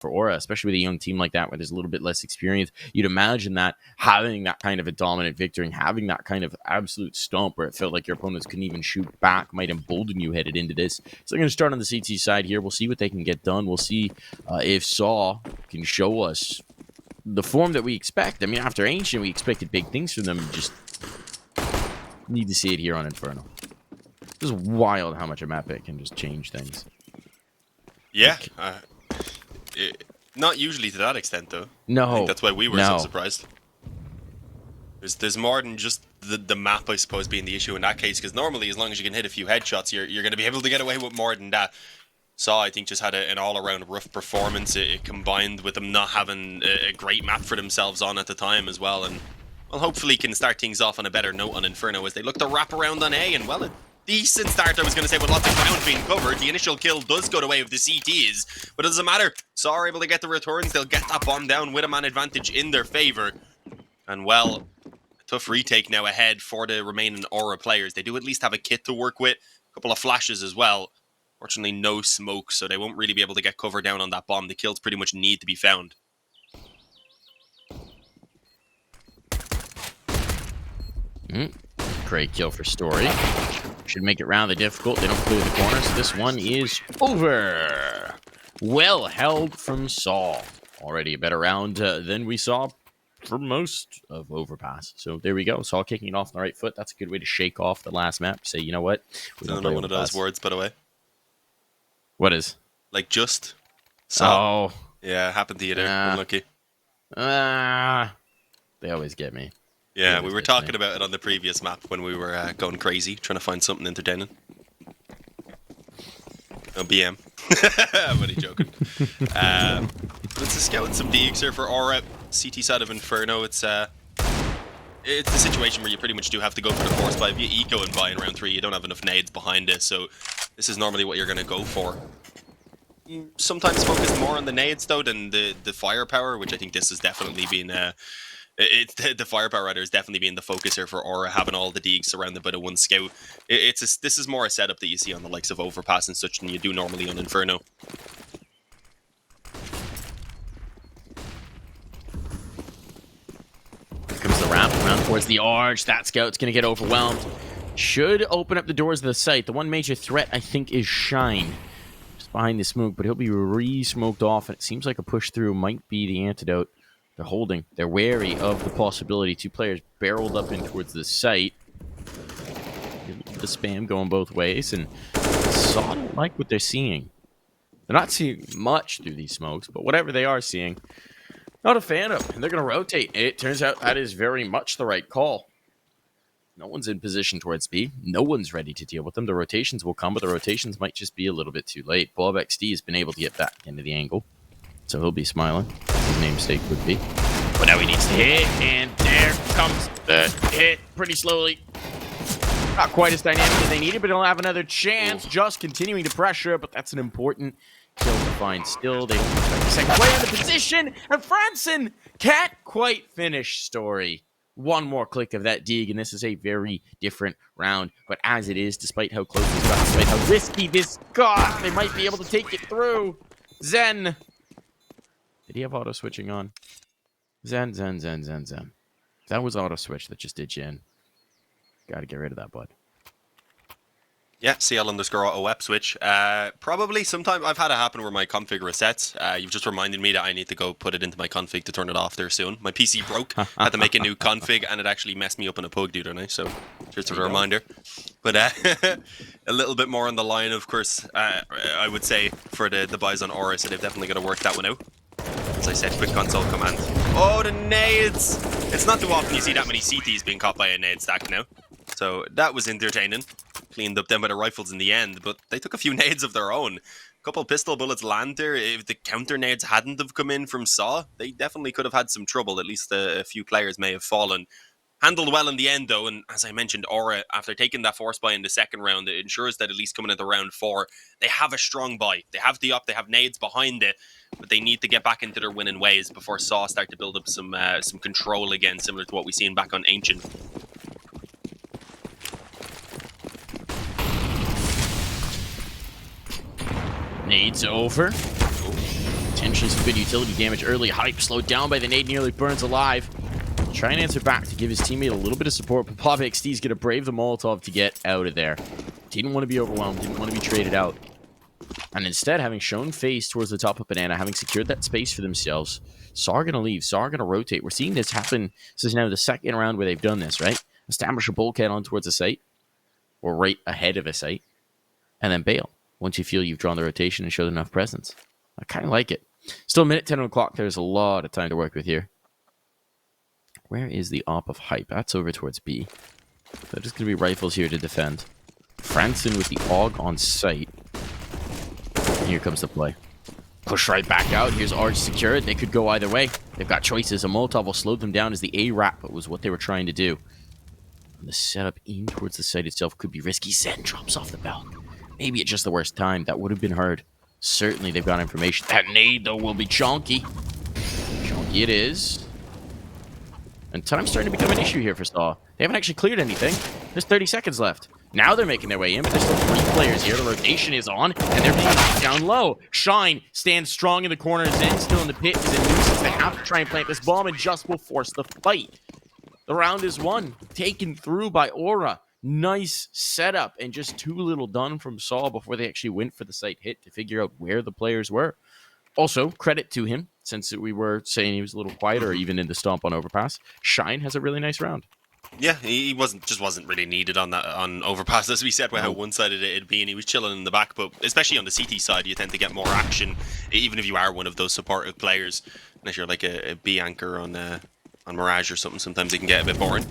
for Aura, especially with a young team like that where there's a little bit less experience. You'd imagine that having that kind of a dominant victory and having that kind of absolute stomp where it felt like your opponents couldn't even shoot back might embolden you headed into this. So they're going to start on the CT side here. We'll see what they can get done. We'll see if Saw can show us the form that we expect. I mean, after Ancient, we expected big things from them. Just need to see it here on Inferno. It's wild how much a map pick can just change things. Yeah. Not usually to that extent, though. No. I think that's why we were so surprised. There's more than just the map, I suppose, being the issue in that case, because normally, as long as you can hit a few headshots, you're going to be able to get away with more than that. Saw, I think, just had an all-around rough performance. It combined with them not having a great map for themselves on at the time as well, and well, hopefully can start things off on a better note on Inferno as they look to wrap around on A, and well, a decent start, I was going to say, with lots of ground being covered. The initial kill does go the way of the CTs, but it doesn't matter. Saw are able to get the returns. They'll get that bomb down with a man advantage in their favor, and well, tough retake now ahead for the remaining Aura players. They do at least have a kit to work with, a couple of flashes as well. Fortunately, no smoke, so they won't really be able to get cover down on that bomb. The kills pretty much need to be found. Great kill for Story. Should make it round the difficult. They don't clear the corner, so this one is over. Well held from Saw. Already a better round than we saw for most of Overpass. So there we go. Saw kicking it off on the right foot. That's a good way to shake off the last map. Say, you know what? We don't know one of those words, by the way. What is? Like just. Saw. Oh. Yeah, happened to you there. Unlucky. They always get me. Yeah, we were talking about it on the previous map when we were going crazy, trying to find something entertaining. Oh, BM. I'm only joking. Let's just go with some Deegs here for Aura. CT side of Inferno, it's a situation where you pretty much do have to go for the force buy. If you eco and buy in round 3, you don't have enough nades behind it, so this is normally what you're going to go for. You sometimes focus more on the nades, though, than the firepower, which I think this has definitely been... the firepower rather is definitely being the focus here for Aura, having all the Deegs surrounded by the one scout. This is more a setup that you see on the likes of Overpass and such than you do normally on Inferno. Here comes the ramp around towards the arch. That scout's going to get overwhelmed. Should open up the doors of the site. The one major threat, I think, is Shine. Just behind the smoke, but he'll be re-smoked off, and it seems like a push through might be the antidote. They're holding. They're wary of the possibility. 2 players barreled up in towards the site. The spam going both ways, and Saw don't like what they're seeing. They're not seeing much through these smokes, but whatever they are seeing, not a fan of. And they're going to rotate. It turns out that is very much the right call. No one's in position towards B. No one's ready to deal with them. The rotations will come, but the rotations might just be a little bit too late. Bob XD has been able to get back into the angle, so he'll be smiling. His namesake would be. But now he needs to hit, and there comes the hit pretty slowly. Not quite as dynamic as they needed, but he'll have another chance. Just continuing to pressure, but that's an important kill to find still. They don't expect a second player in the position, and Franson can't quite finish Story. One more click of that dig, and this is a very different round. But as it is, despite how close this got, despite how risky this got, they might be able to take it through. Zen. Did he have auto switching on? Zen. That was auto switch that just did you in. Gotta get rid of that, bud. Yeah, CL_OEP switch. Probably sometime I've had it happen where my config resets. You've just reminded me that I need to go put it into my config to turn it off there soon. My PC broke. Had to make a new config, and it actually messed me up in a pug the other night. So just a reminder. But a little bit more on the line, of course. I would say for the buys on Aura, so they've definitely got to work that one out. As I said, quick console command. Oh, the nades! It's not too often you see that many CTs being caught by a nade stack now. So that was entertaining. Cleaned up them by the rifles in the end, but they took a few nades of their own. A couple pistol bullets land there. If the counter nades hadn't have come in from Saw, they definitely could have had some trouble. At least a few players may have fallen. Handled well in the end, though, and as I mentioned, Aura, after taking that force buy in the second round, it ensures that at least coming into round 4, they have a strong buy. They have the up, they have nades behind it, but they need to get back into their winning ways before Saw start to build up some control again, similar to what we've seen back on Ancient. Nades over. actually some good utility damage early. Hype slowed down by the nade, nearly burns alive. Try and answer back to give his teammate a little bit of support, but Pop XD's going to brave the Molotov to get out of there. Didn't want to be overwhelmed, didn't want to be traded out. And instead, having shown face towards the top of Banana, having secured that space for themselves, Saw are going to leave. Saw are going to rotate. We're seeing this happen. This is now the second round where they've done this, right? Establish a bulkhead on towards a site, or right ahead of a site, and then bail once you feel you've drawn the rotation and showed enough presence. I kind of like it. Still a minute, 10 on the clock. There's a lot of time to work with here. Where is the op of Hype? That's over towards B. They're just going to be rifles here to defend. Franson with the AUG on site. Here comes the play. Push right back out. Here's Arch secured. They could go either way. They've got choices. A Molotov will slow them down as the A-Rap, but was what they were trying to do. And the setup in towards the site itself could be risky. Zen drops off the belt. Maybe at just the worst time. That would have been heard. Certainly they've got information. That nade, though, will be chonky. Chonky it is. And time's starting to become an issue here for Saw. They haven't actually cleared anything. There's 30 seconds left. Now they're making their way in, but there's still 3 players here. The rotation is on, and they're being knocked down low. Shine stands strong in the corner. Zen still in the pit. Is in nuisance. They have to try and plant this bomb, and just will force the fight. The round is won. Taken through by Aura. Nice setup, and just too little done from Saw before they actually went for the site hit to figure out where the players were. Also, credit to him, since we were saying he was a little quieter, even in the stomp on Overpass. Shine has a really nice round. Yeah, he wasn't really needed on Overpass, as we said, with how one-sided it'd be, and he was chilling in the back. But especially on the CT side, you tend to get more action, even if you are one of those supportive players. Unless you're like a B anchor on Mirage or something, sometimes it can get a bit boring.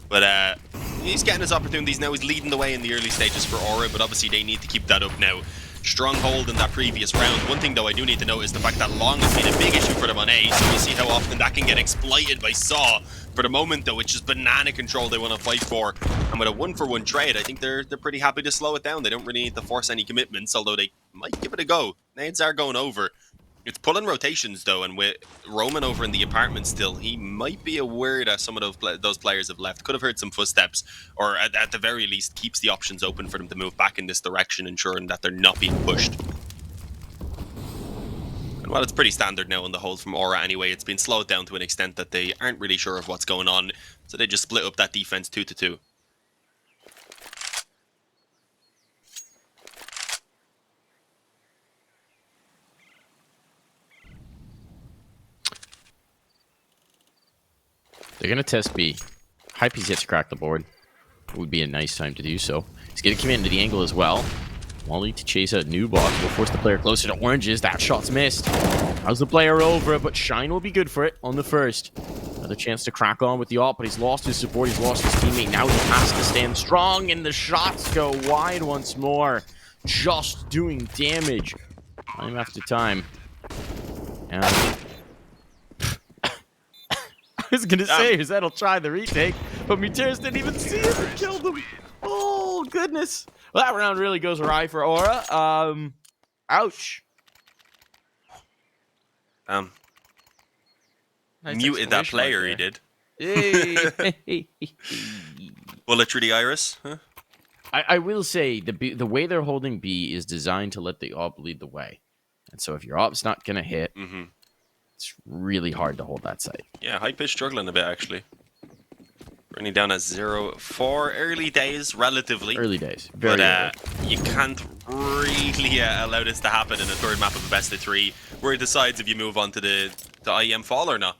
But he's getting his opportunities now. He's leading the way in the early stages for Aura, but obviously they need to keep that up now. Stronghold in that previous round. One thing, though, I do need to note is the fact that Long has been a big issue for them on A, so you see how often that can get exploited by Saw. For the moment, though, it's just banana control they want to fight for. And with a 1-for-1 trade, I think they're pretty happy to slow it down. They don't really need to force any commitments, although they might give it a go. Nades are going over. It's pulling rotations, though, and with Roman over in the apartment still, he might be aware that some of those players have left. Could have heard some footsteps, or at the very least, keeps the options open for them to move back in this direction, ensuring that they're not being pushed. And while it's pretty standard now on the hold from Aura anyway, it's been slowed down to an extent that they aren't really sure of what's going on, so they just split up that defense 2-2. They're going to test B. Hype's yet to crack the board. It would be a nice time to do so. He's going to come into the angle as well. Wally to chase a new box will force the player closer to oranges. That shot's missed. How's the player over, but Shine will be good for it on the first. Another chance to crack on with the op, but he's lost his support. He's lost his teammate. Now he has to stand strong, and the shots go wide once more. Just doing damage. Time after time. And I was going to say, Zet'll try the retake, but Muteris didn't even see it and killed him. Oh, goodness. Well, that round really goes awry for Aura. Ouch. Nice muted that player, he did. Hey. Bullet through the iris, huh? I will say, the way they're holding B is designed to let the op lead the way. And so if your op's not going to hit, it's really hard to hold that site. Yeah, Hype is struggling a bit, actually. Running down at 0-4. Early days, relatively. Early days. Very early. You can't really allow this to happen in a third map of a best of 3, where it decides if you move on to the IEM Fall or not.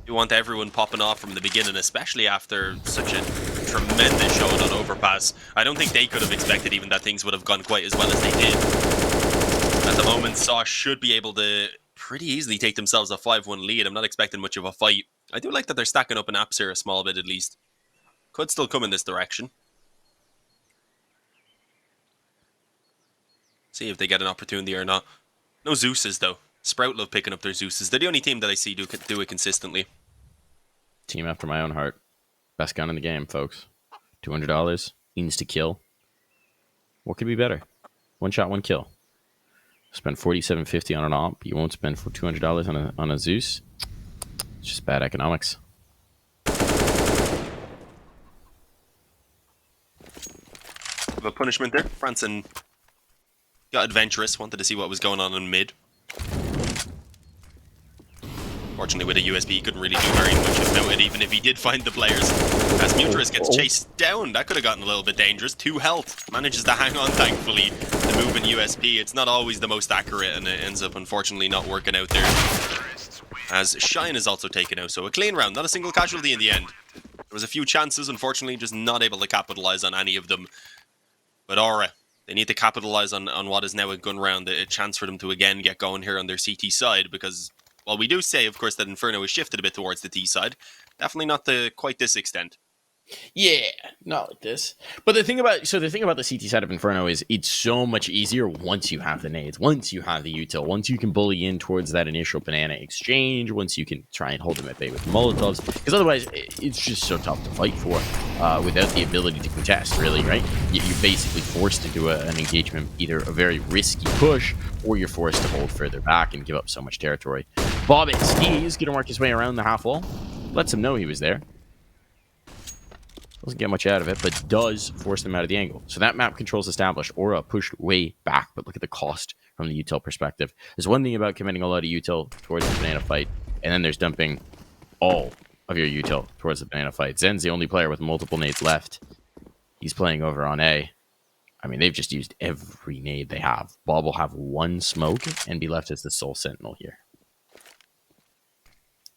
You want everyone popping off from the beginning, especially after such a tremendous showing on Overpass. I don't think they could have expected even that things would have gone quite as well as they did. At the moment, Saw should be able to pretty easily take themselves a 5-1 lead. I'm not expecting much of a fight. I do like that they're stacking up in apps here a small bit at least. Could still come in this direction. See if they get an opportunity or not. No Zeus's though. Sprout love picking up their Zeus's. They're the only team that I see do it consistently. Team after my own heart. Best gun in the game, folks. $200. Insta-kill. What could be better? One shot, one kill. Spend $47.50 on an op. You won't spend for $200 on a Zeus. It's just bad economics. A punishment there. Franson got adventurous. Wanted to see what was going on in mid. Fortunately, with a USB, he couldn't really do very much about it, even if he did find the players. As Mutrus gets chased down, that could have gotten a little bit dangerous. 2 health, manages to hang on, thankfully. The move in USP, it's not always the most accurate, and it ends up, unfortunately, not working out there. As Shine is also taken out, so a clean round, not a single casualty in the end. There was a few chances, unfortunately, just not able to capitalize on any of them. But Aura, they need to capitalize on what is now a gun round, a chance for them to again get going here on their CT side, because while we do say, of course, that Inferno has shifted a bit towards the T side, definitely not to quite this extent. Yeah, not like this. But the thing about the CT side of Inferno is it's so much easier once you have the nades, once you have the util, once you can bully in towards that initial banana exchange, once you can try and hold them at bay with Molotovs, because otherwise it's just so tough to fight for without the ability to contest, really, right? You're basically forced into an engagement, either a very risky push, or you're forced to hold further back and give up so much territory. Bob XD is going to work his way around the half wall, lets him know he was there. Doesn't get much out of it, but does force them out of the angle. So that map control's established. Aura pushed way back, but look at the cost from the util perspective. There's one thing about committing a lot of util towards the banana fight, and then there's dumping all of your util towards the banana fight. Zen's the only player with multiple nades left. He's playing over on A. I mean, they've just used every nade they have. Bob will have one smoke and be left as the sole sentinel here.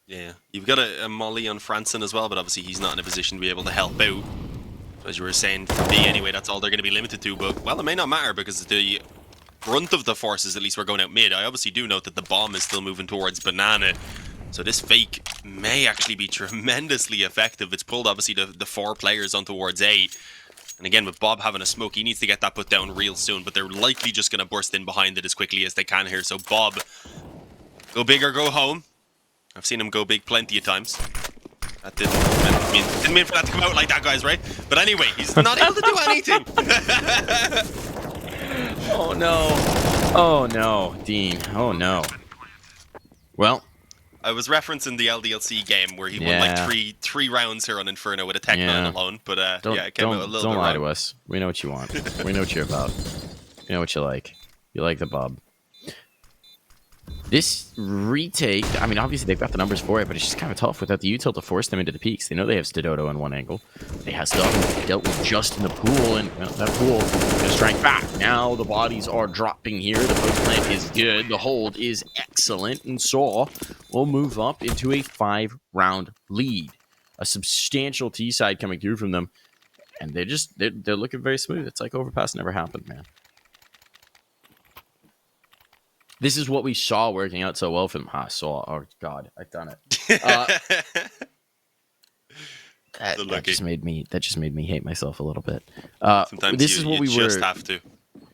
Yeah, you've got a Molly on Franson as well, but obviously he's not in a position to be able to help out. As you were saying, for B anyway, that's all they're going to be limited to, but, well, it may not matter because the brunt of the forces, at least, we're going out mid. I obviously do note that the bomb is still moving towards banana, so this fake may actually be tremendously effective. It's pulled, obviously, the 4 players on towards A. And again, with Bob having a smoke, he needs to get that put down real soon, but they're likely just going to burst in behind it as quickly as they can here. So Bob, go big or go home. I've seen him go big plenty of times. That didn't mean for that to come out like that, guys, right? But anyway, he's not able to do anything. Oh, no. Oh, no, Dean. Oh, no. Well, I was referencing the LDLC game where he won like three rounds here on Inferno with a Tech 9 alone. But yeah, it came out a little bit Don't lie wrong. to us. We know what you want. We know what you're about. We know what you like. You like the Bob. This retake, I mean, obviously they've got the numbers for it, but it's just kind of tough without the util to force them into the peaks. They know they have Stododo in one angle. They have stuff dealt with just in the pool, and well, that pool is strike back. Now the bodies are dropping here. The post plant is good. The hold is excellent, and Saw will move up into a 5-round lead. A substantial T side coming through from them, and they're looking very smooth. It's like overpass never happened, man. This is what we saw working out so well for them. Saw. Oh, God. I've done it. That just made me hate myself a little bit. Sometimes this is what we just have to.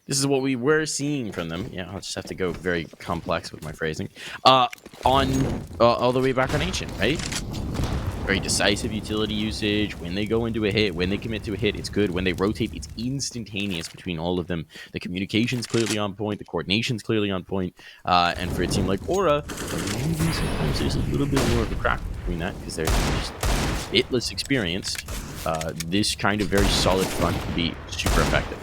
This is what we were seeing from them. Yeah, I'll just have to go very complex with my phrasing. All the way back on Ancient, right? Very decisive utility usage. When they go into a hit, when they commit to a hit, it's good. When they rotate, it's instantaneous between all of them. The communication's clearly on point. The coordination's clearly on point. And for a team like Aura, maybe sometimes there's a little bit more of a crack between that because they're just bitless experienced. This kind of very solid front can be super effective.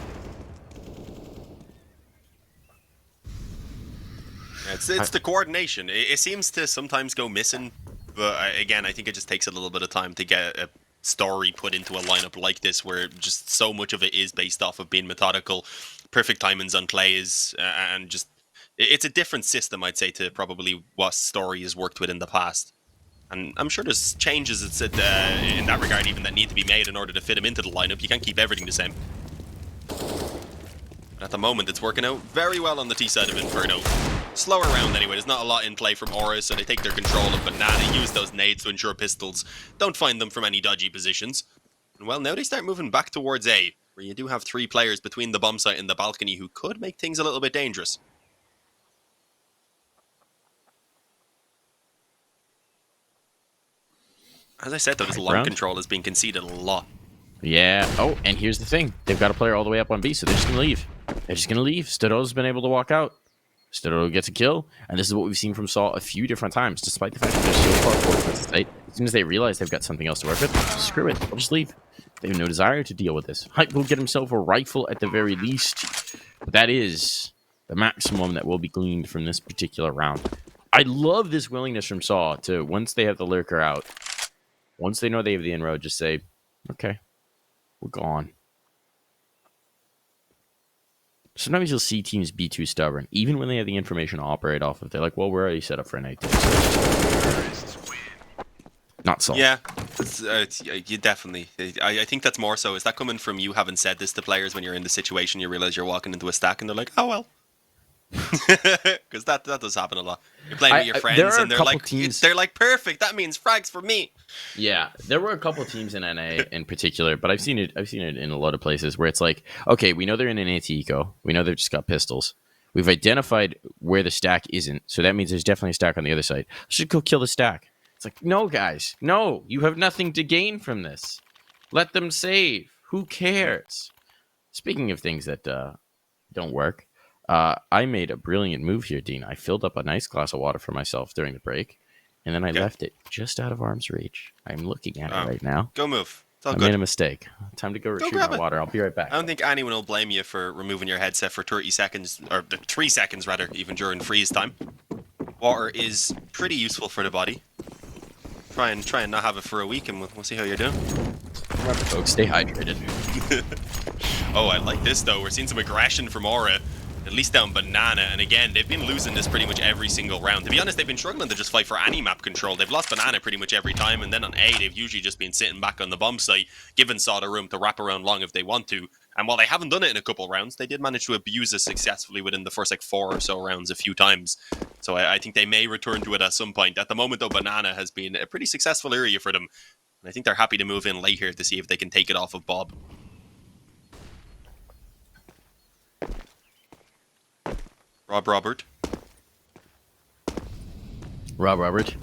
It's the coordination. It seems to sometimes go missing. But again, I think it just takes a little bit of time to get a story put into a lineup like this, where just so much of it is based off of being methodical, perfect timings on plays, and just it's a different system, I'd say, to probably what Story has worked with in the past. And I'm sure there's changes in that regard even that need to be made in order to fit him into the lineup. You can't keep everything the same. But at the moment, it's working out very well on the T side of Inferno. Slower round anyway, there's not a lot in play from Aura, so they take their control of Banana, use those nades to ensure pistols don't find them from any dodgy positions. And well, now they start moving back towards A, where you do have 3 players between the bomb site and the balcony who could make things a little bit dangerous. As I said, though, this long control has been conceded a lot. Yeah. Oh, and here's the thing. They've got a player all the way up on B, so they're just going to leave. They're just going to leave. Stodo's been able to walk out. Stodo gets a kill, and this is what we've seen from Saw a few different times, despite the fact that they're so far forward towards the site. As soon as they realize they've got something else to work with, screw it, they'll just leave. They have no desire to deal with this. Hype will get himself a rifle at the very least, but that is the maximum that will be gleaned from this particular round. I love this willingness from Saw to, once they have the lurker out, once they know they have the inroad, just say, okay, we're gone. Sometimes you'll see teams be too stubborn, even when they have the information to operate off of. They're like, well, we're already set up for a night. Not Saw. Yeah, you definitely. I think that's more so. Is that coming from you having said this to players when you're in the situation, you realize you're walking into a stack and they're like, oh, well. Because that does happen a lot. You're playing with your friends and they're like, perfect. That means frags for me. Yeah, there were a couple teams in NA in particular, but I've seen it in a lot of places where it's like, okay, we know they're in an anti-eco. We know they've just got pistols. We've identified where the stack isn't, so that means there's definitely a stack on the other side. Let's just go kill the stack. It's like, no, guys, no, you have nothing to gain from this. Let them save. Who cares? Speaking of things that don't work, I made a brilliant move here, Dean. I filled up a nice glass of water for myself during the break, and then I left it just out of arm's reach. I'm looking at it right now. Go move. It's all I good. made a mistake. Time to go retrieve my water. I'll be right back. I don't think anyone will blame you for removing your headset for 30 seconds, or 3 seconds rather, even during freeze time. Water is pretty useful for the body. Try and not have it for a week, and we'll see how you're doing. Remember, folks, stay hydrated. Oh, I like this, though. We're seeing some aggression from Aura, at least down Banana. And again, they've been losing this pretty much every single round. To be honest, they've been struggling to just fight for any map control. They've lost Banana pretty much every time. And then on A, they've usually just been sitting back on the bomb site, giving Saw the room to wrap around long if they want to. And while they haven't done it in a couple rounds, they did manage to abuse it successfully within the first, like, 4 or so rounds a few times. So I think they may return to it at some point. At the moment, though, Banana has been a pretty successful area for them. And I think they're happy to move in late here to see if they can take it off of Bob. Robert. Robert.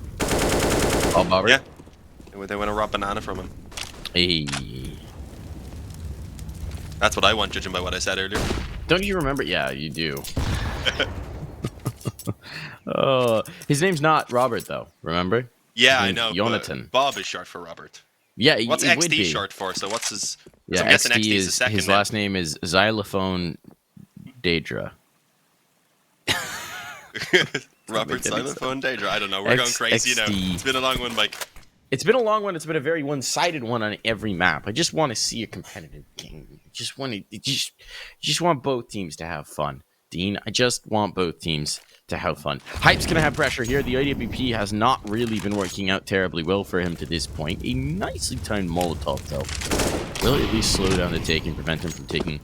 Bob Robert? Yeah. They want to rob Banana from him. Hey. That's what I want, judging by what I said earlier. Don't you remember? Yeah, you do. His name's not Robert, though. Remember? Yeah, I know. Jonathan. Bob is short for Robert. Yeah, what's it XD would be short for? So what's his? Yeah, so I'm guessing XD is the second his name. last name is Xylophone Daedra. Robert Xylophone Daedra. I don't know. We're going crazy now. It's been a long one, Mike. It's been a long one. It's been a very one-sided one on every map. I just want to see a competitive game. Just want both teams to have fun. Dean, I just want both teams to have fun. Hype's going to have pressure here. The IWP has not really been working out terribly well for him to this point. A nicely timed Molotov, though. Will at least slow down the take and prevent him from taking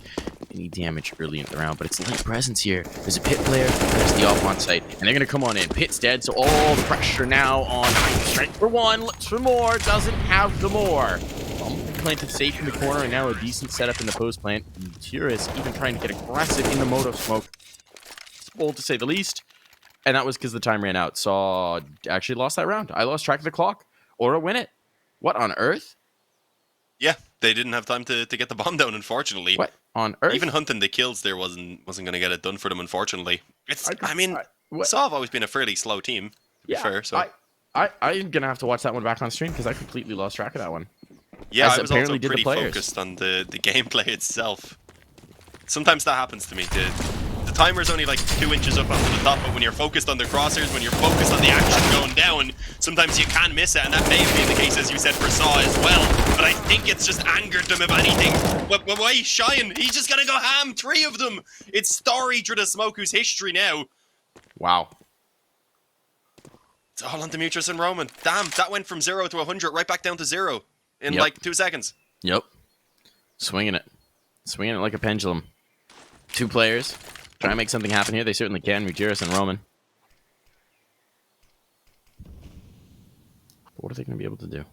any damage early in the round. But it's light presence here. There's a Pit player, and there's the off on site. And they're going to come on in. Pit's dead, so all the pressure now on Hype. Strike for one, looks for more, doesn't have the more. Planted safe in the corner, and now a decent setup in the post plant. Tyrus even trying to get aggressive in the moto smoke. It's bold to say the least. And that was because the time ran out. Saw actually lost that round. I lost track of the clock. Aura win it. What on earth? Yeah, they didn't have time to get the bomb down, unfortunately. What on earth? Even hunting the kills there wasn't going to get it done for them, unfortunately. Saw have always been a fairly slow team, to be fair. So I'm going to have to watch that one back on stream because I completely lost track of that one. Yeah, I was also pretty focused on the gameplay itself. Sometimes that happens to me. The timer's only like 2 inches up onto the top, but when you're focused on the crosshairs, when you're focused on the action going down, sometimes you can miss it, and that may have been the case, as you said, for Saw as well. But I think it's just angered them, if anything. Why he's shying? He's just gonna go ham, 3 of them! It's Story through the smoke who's history now. Wow. It's all on Demetrius and Roman. Damn, that went from 0 to 100 right back down to 0 in like 2 seconds. Yep. Swinging it like a pendulum. 2 players trying to make something happen here. They certainly can. Mutiris and Roman. What are they going to be able to do?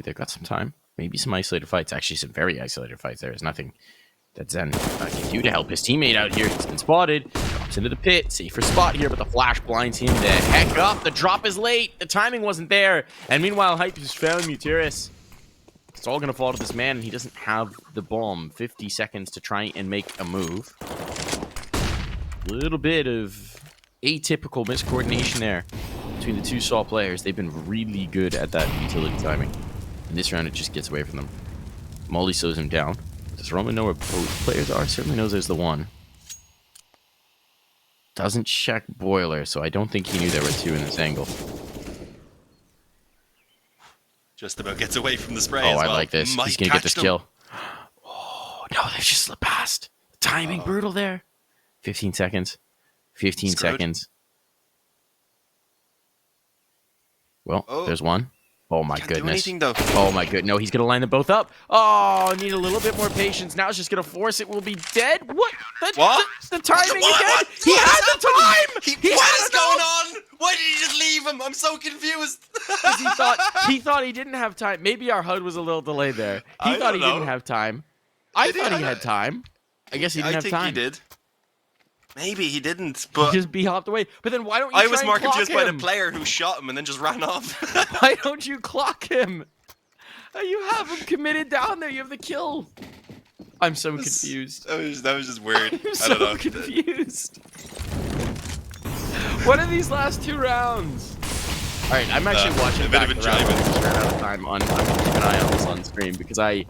They've got some time. Maybe some isolated fights. Actually, some very isolated fights. There is nothing that Zen can do to help his teammate out here. He's been spotted. Drops into the pit. Safer spot here, but the flash blinds him the heck up. The drop is late. The timing wasn't there. And meanwhile, Hype has found Mutiris. It's all going to fall to this man, and he doesn't have the bomb. 50 seconds to try and make a move. A little bit of atypical miscoordination there between the 2 Saw players. They've been really good at that utility timing. In this round, it just gets away from them. Molly slows him down. Does Roman know where both players are? Certainly knows there's the one. Doesn't check boiler, so I don't think he knew there were two in this angle. Just about gets away from the spray Oh, as well. I like this. Might He's going to get catch this them. kill. Oh, no, they've just slipped past. Timing brutal there. 15 seconds. 15 Screwed. seconds. Well, Oh. there's one. Oh, my Can't do goodness. anything, though. Oh, my goodness. No, he's going to line them both up. Oh, need a little bit more patience. Now it's just going to force it. We'll be dead. What? The timing again? He had the time! What is going on? Why did he just leave him? I'm so confused. He thought he didn't have time. Maybe our HUD was a little delayed there. I He thought he don't know. didn't have time. I Did he? thought he I had don't- time. I guess he didn't have think time. he did. Maybe he didn't, He but just be hopped away. But then why don't you I try was and more clock confused by the him? player who shot him and then just ran off. Why don't you clock him? You have him committed down there. You have the kill. I'm so confused. That was just weird. I'm I so don't know. confused. What are these last 2 rounds? All right, I'm actually watching a bit back of the round. enjoyment. I just ran out of time on. I'm gonna keep an eye on this on screen because I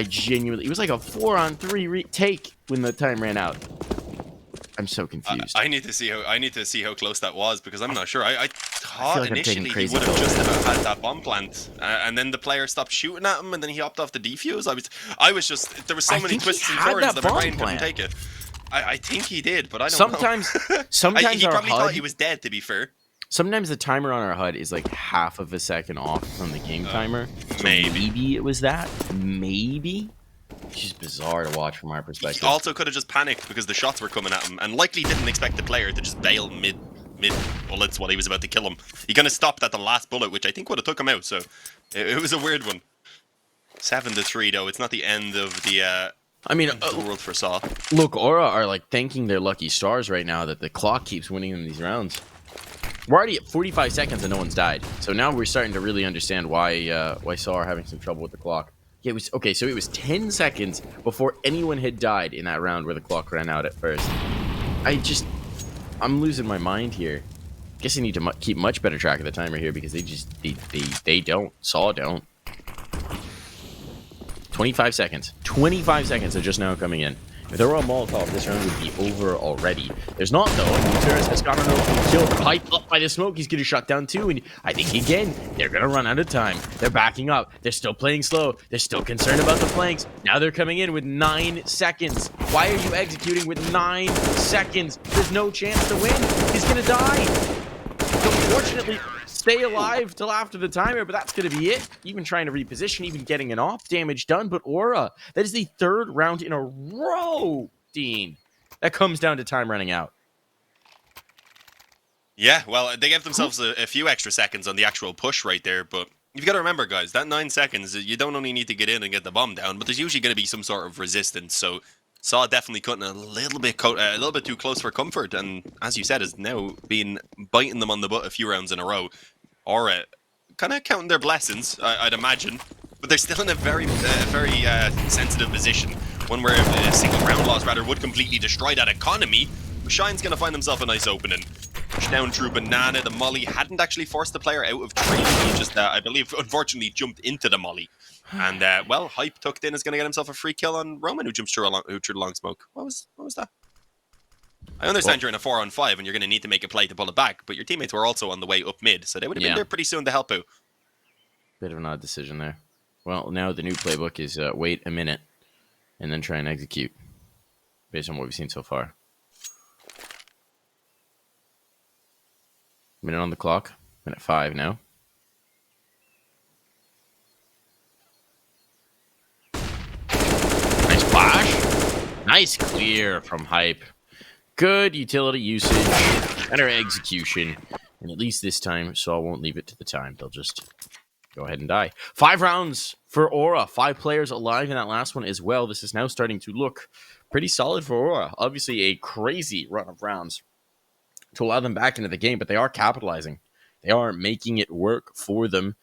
genuinely. It was like a 4-on-3 take when the time ran out. I'm so confused. I need to see how close that was because I'm not sure. I thought like I'm taking initially he crazy would have pills. just about had that bomb plant, and then the player stopped shooting at him, and then he hopped off the defuse. I was just there were so I many think he twists and had turns that that my bomb brain couldn't plant. take it. I think he did, but I don't Sometimes, know. sometimes He our probably thought HUD. he was dead. To be fair, Sometimes the timer on our HUD is like half of a second off from the game timer. So maybe. maybe it was that. Maybe. It's just bizarre to watch from our he perspective. also could have just panicked because the shots were coming at him, and likely didn't expect the player to just bail mid bullets while he was about to kill him. He kind of stopped at the last bullet, which I think would have took him out. So it was a weird one. 7-3 though. It's not the end of the. I mean, The world for Saw. look, Aura are like thanking their lucky stars right now that the clock keeps winning them these rounds. We're already at 45 seconds and no one's died. So now we're starting to really understand why Saw are having some trouble with the clock. Yeah, it was okay. So it was 10 seconds before anyone had died in that round where the clock ran out at first. I'm losing my mind here. Guess I need to keep much better track of the timer here because they don't. Saw don't. 25 seconds. 25 seconds are just now coming in. If there were a Molotov, this round would be over already. There's not, though. Gutierrez has got an open kill. Hyped up by the smoke. He's going to shut down, too. And I think, again, they're going to run out of time. They're backing up. They're still playing slow. They're still concerned about the flanks. Now they're coming in with 9 seconds. Why are you executing with 9 seconds? There's no chance to win. He's going to die. Unfortunately, stay alive till after the timer, but that's going to be it. Even trying to reposition, even getting an off damage done. But Aura, that is the 3rd round in a row, Dean. That comes down to time running out. Yeah, well, they gave themselves a few extra seconds on the actual push right there, but you've got to remember, guys, that 9 seconds, you don't only need to get in and get the bomb down, but there's usually going to be some sort of resistance, so Saw definitely cutting a little bit too close for comfort, and as you said, has now been biting them on the butt a few rounds in a row. Aura kind of counting their blessings, I'd imagine, but they're still in a very sensitive position, one where a single round loss rather would completely destroy that economy. Shine's going to find himself a nice opening. Push down through Banana. The molly hadn't actually forced the player out of tree. He just, I believe, unfortunately jumped into the molly. And, well, Hype tucked in is going to get himself a free kill on Roman, who jumps through the long smoke. What was that? I understand you're in a 4-on-5 and you're going to need to make a play to pull it back, but your teammates were also on the way up mid, so they would have been there pretty soon to help out. Bit of an odd decision there. Well, now the new playbook is wait a minute and then try and execute based on what we've seen so far. Minute on the clock. Minute 5 now. Nice flash. Nice clear from Hype. Good utility usage. Better execution. And at least this time, Saw won't leave it to the time. They'll just go ahead and die. 5 rounds for Aura. 5 players alive in that last one as well. This is now starting to look pretty solid for Aura. Obviously a crazy run of rounds to allow them back into the game, but they are capitalizing. They are making it work for them.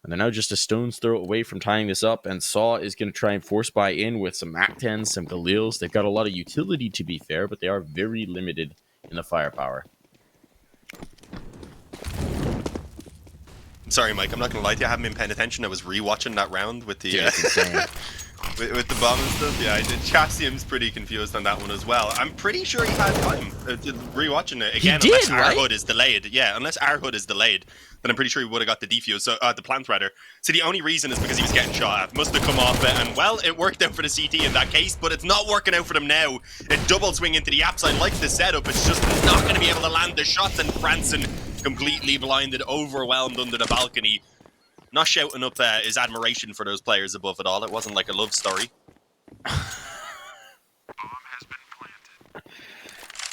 And they're now just a stone's throw away from tying this up, and Saw is going to try and force buy in with some MAC-10s, some Galils. They've got a lot of utility, to be fair, but they are very limited in the firepower. Sorry, Mike, I'm not going to lie to you. I haven't been paying attention. I was rewatching that round with the... Dude, it's insane. With the bomb and stuff, yeah, I did. Chassium's pretty confused on that one as well. I'm pretty sure he had time. Rewatching it again, He did, unless our right? hood is delayed. Yeah, unless our hood is delayed, then I'm pretty sure he would have got the defuse, so the plant rather. So the only reason is because he was getting shot at. Must have come off it, and well, it worked out for the CT in that case, but it's not working out for them now. It double swing into the apps. I like the setup. It's just not going to be able to land the shots, and Branson completely blinded, overwhelmed under the balcony. Not shouting up his admiration for those players above at all. It wasn't like a love story.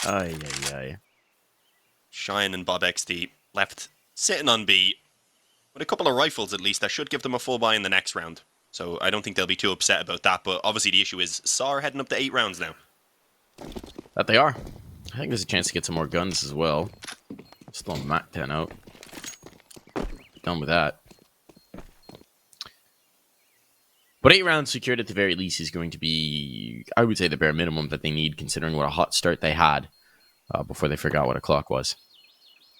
Ay. Shine and Bob XD left sitting on B with a couple of rifles at least. That should give them a full buy in the next round. So I don't think they'll be too upset about that. But obviously the issue is SAW are heading up to 8 rounds now. That they are. I think there's a chance to get some more guns as well. Still a MAC 10 out. Done with that. But 8 rounds secured at the very least is going to be, I would say, the bare minimum that they need, considering what a hot start they had before they forgot what a clock was.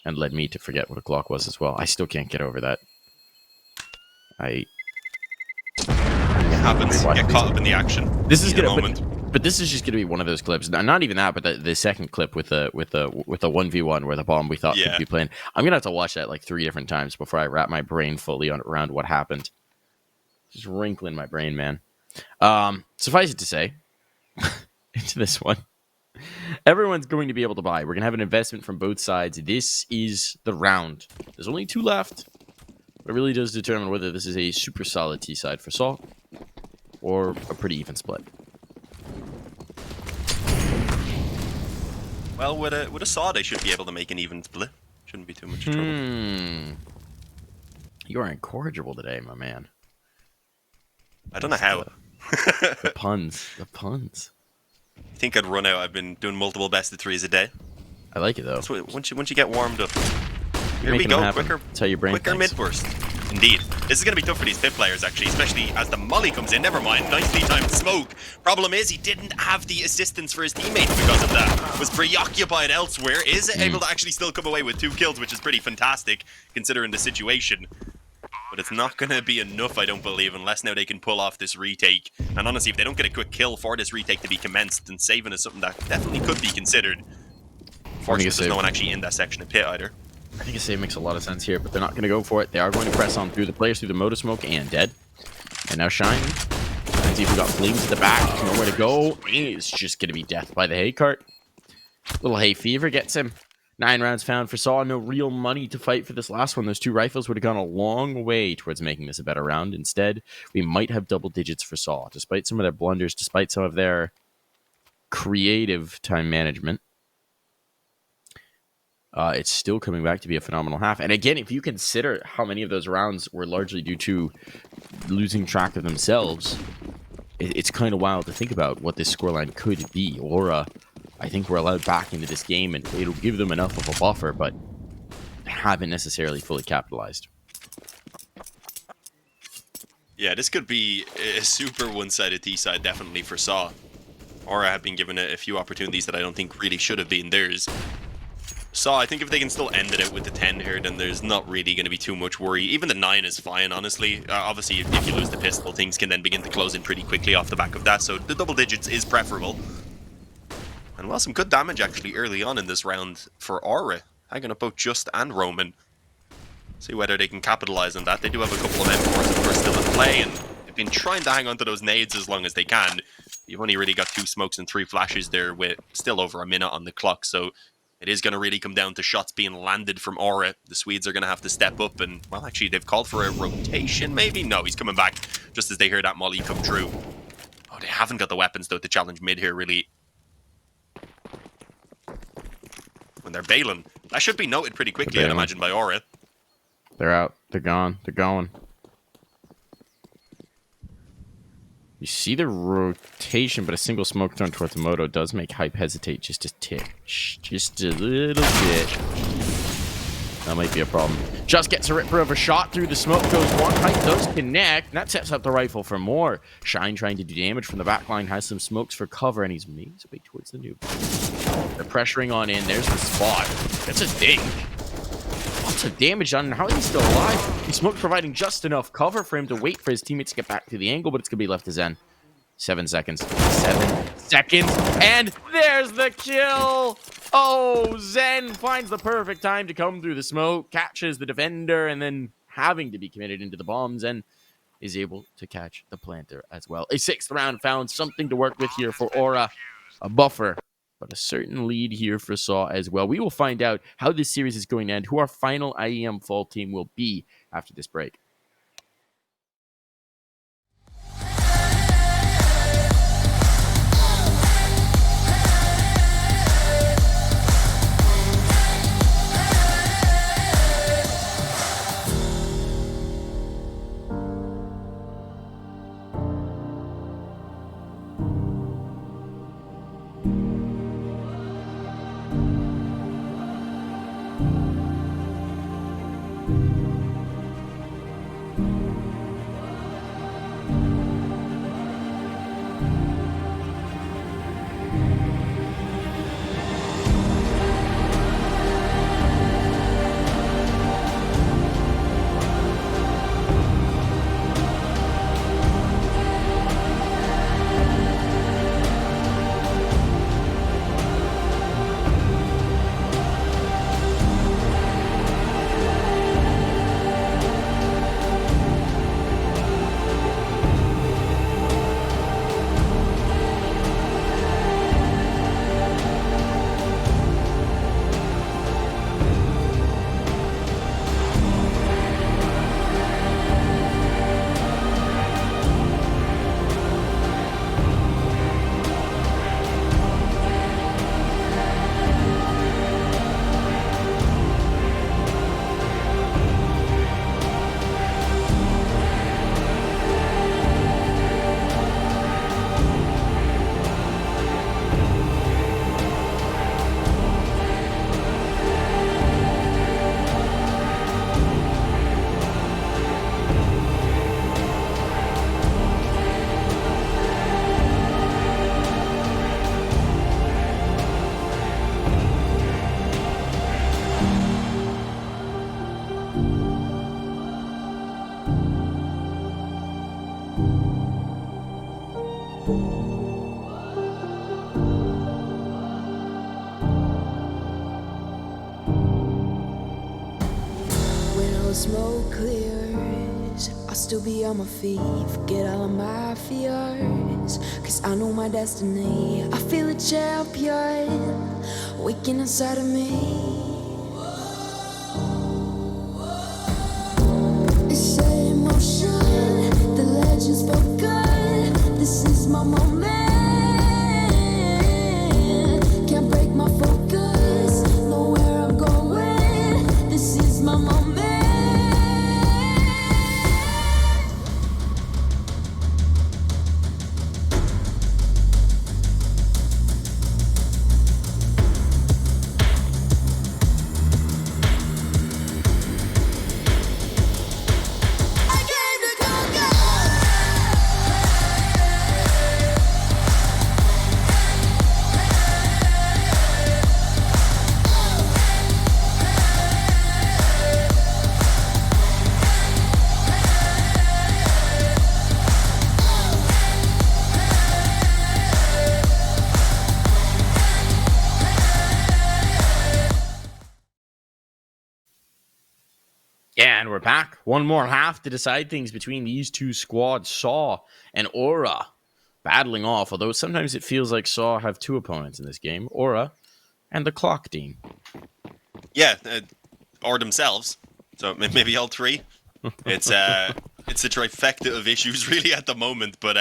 And led me to forget what a clock was as well. I still can't get over that. It happens. Get caught up in the action. This is gonna, but this is just gonna be one of those clips. Not even that, but the second clip with the 1v1 where the bomb we thought could be playing. I'm gonna have to watch that like 3 different times before I wrap my brain fully around what happened. Just wrinkling my brain, man. Suffice it to say, into this one, everyone's going to be able to buy. We're going to have an investment from both sides. This is the round. There's only 2 left. It really does determine whether this is a super solid T side for SAW or a pretty even split. Well, with a SAW, they should be able to make an even split. Shouldn't be too much trouble. You are incorrigible today, my man. I don't know how. The puns. The puns. I think I'd run out. I've been doing multiple best of 3s a day. I like it, though. So once you get warmed up. Here we go. Quicker mid burst. Indeed. This is going to be tough for these pit players, actually, especially as the molly comes in. Never mind. Nicely timed smoke. Problem is, he didn't have the assistance for his teammate because of that. Was preoccupied elsewhere. Is able to actually still come away with 2 kills, which is pretty fantastic, considering the situation. But it's not going to be enough, I don't believe, unless now they can pull off this retake. And honestly, if they don't get a quick kill for this retake to be commenced, then saving is something that definitely could be considered. Fortunately, there's no one actually in that section of pit either. I think a save makes a lot of sense here, but they're not going to go for it. They are going to press on through the players through the motor smoke and dead. And now Shine. Let's see if we got flames at the back. Nowhere to go. It's just going to be death by the hay cart. Little hay fever gets him. 9 rounds found for SAW. No real money to fight for this last one. Those 2 rifles would have gone a long way towards making this a better round. Instead, we might have double digits for SAW. Despite some of their blunders, despite some of their creative time management, it's still coming back to be a phenomenal half. And again, if you consider how many of those rounds were largely due to losing track of themselves, it's kind of wild to think about what this scoreline could be. Or I think we're allowed back into this game, and it'll give them enough of a buffer, but haven't necessarily fully capitalized. Yeah, this could be a super one-sided T-side, definitely, for SAW. Aura have been given a few opportunities that I don't think really should have been theirs. SAW, I think if they can still end it out with the 10 here, then there's not really going to be too much worry. Even the 9 is fine, honestly. Obviously, if you lose the pistol, things can then begin to close in pretty quickly off the back of that, so the double digits is preferable. And well, some good damage actually early on in this round for Aura, hanging up both Just and Roman. See whether they can capitalize on that. They do have a couple of M4s, of course, still in play, and they've been trying to hang on to those nades as long as they can. You've only really got 2 smokes and 3 flashes there with still over a minute on the clock, so it is going to really come down to shots being landed from Aura. The Swedes are going to have to step up, and, well, actually, they've called for a rotation, maybe? No, he's coming back just as they hear that molly come through. Oh, they haven't got the weapons, though, to challenge mid here, really. When they're bailing. That should be noted pretty quickly, I'd imagine, by Aura. They're out. They're gone. They're going. You see the rotation, but a single smoke thrown towards the moto does make Hype hesitate just a tick. Just a little bit. That might be a problem. Just gets a ripper of a shot through the smoke. Goes one. Hype does connect. And that sets up the rifle for more. Shine trying to do damage from the back line. Has some smokes for cover, and he's made his way towards the noob. They're pressuring on in. There's the spot. That's a ding. Lots of damage done. How is he still alive? The smoke providing just enough cover for him to wait for his teammates to get back to the angle, but it's going to be left to Zen. 7 seconds. 7 seconds. And there's the kill. Oh, Zen finds the perfect time to come through the smoke, catches the defender, and then having to be committed into the bombs, and is able to catch the planter as well. A 6th round found, something to work with here for Aura. A buffer, but a certain lead here for Saw as well. We will find out how this series is going to end, who our final IEM Fall team will be after this break. Smoke clears, I'll still be on my feet. Forget all of my fears, cause I know my destiny. I feel a champion waking inside of me. It's in motion, the legend's spoken. This is my moment. Can't break my focus, know where I'm going. This is my moment. And we're back. One more half to decide things between these two squads, Saw and Aura, battling off. Although sometimes it feels like Saw have two opponents in this game, Aura and the Clock Dean. Yeah, or themselves. So maybe all three. It's a trifecta of issues really at the moment, but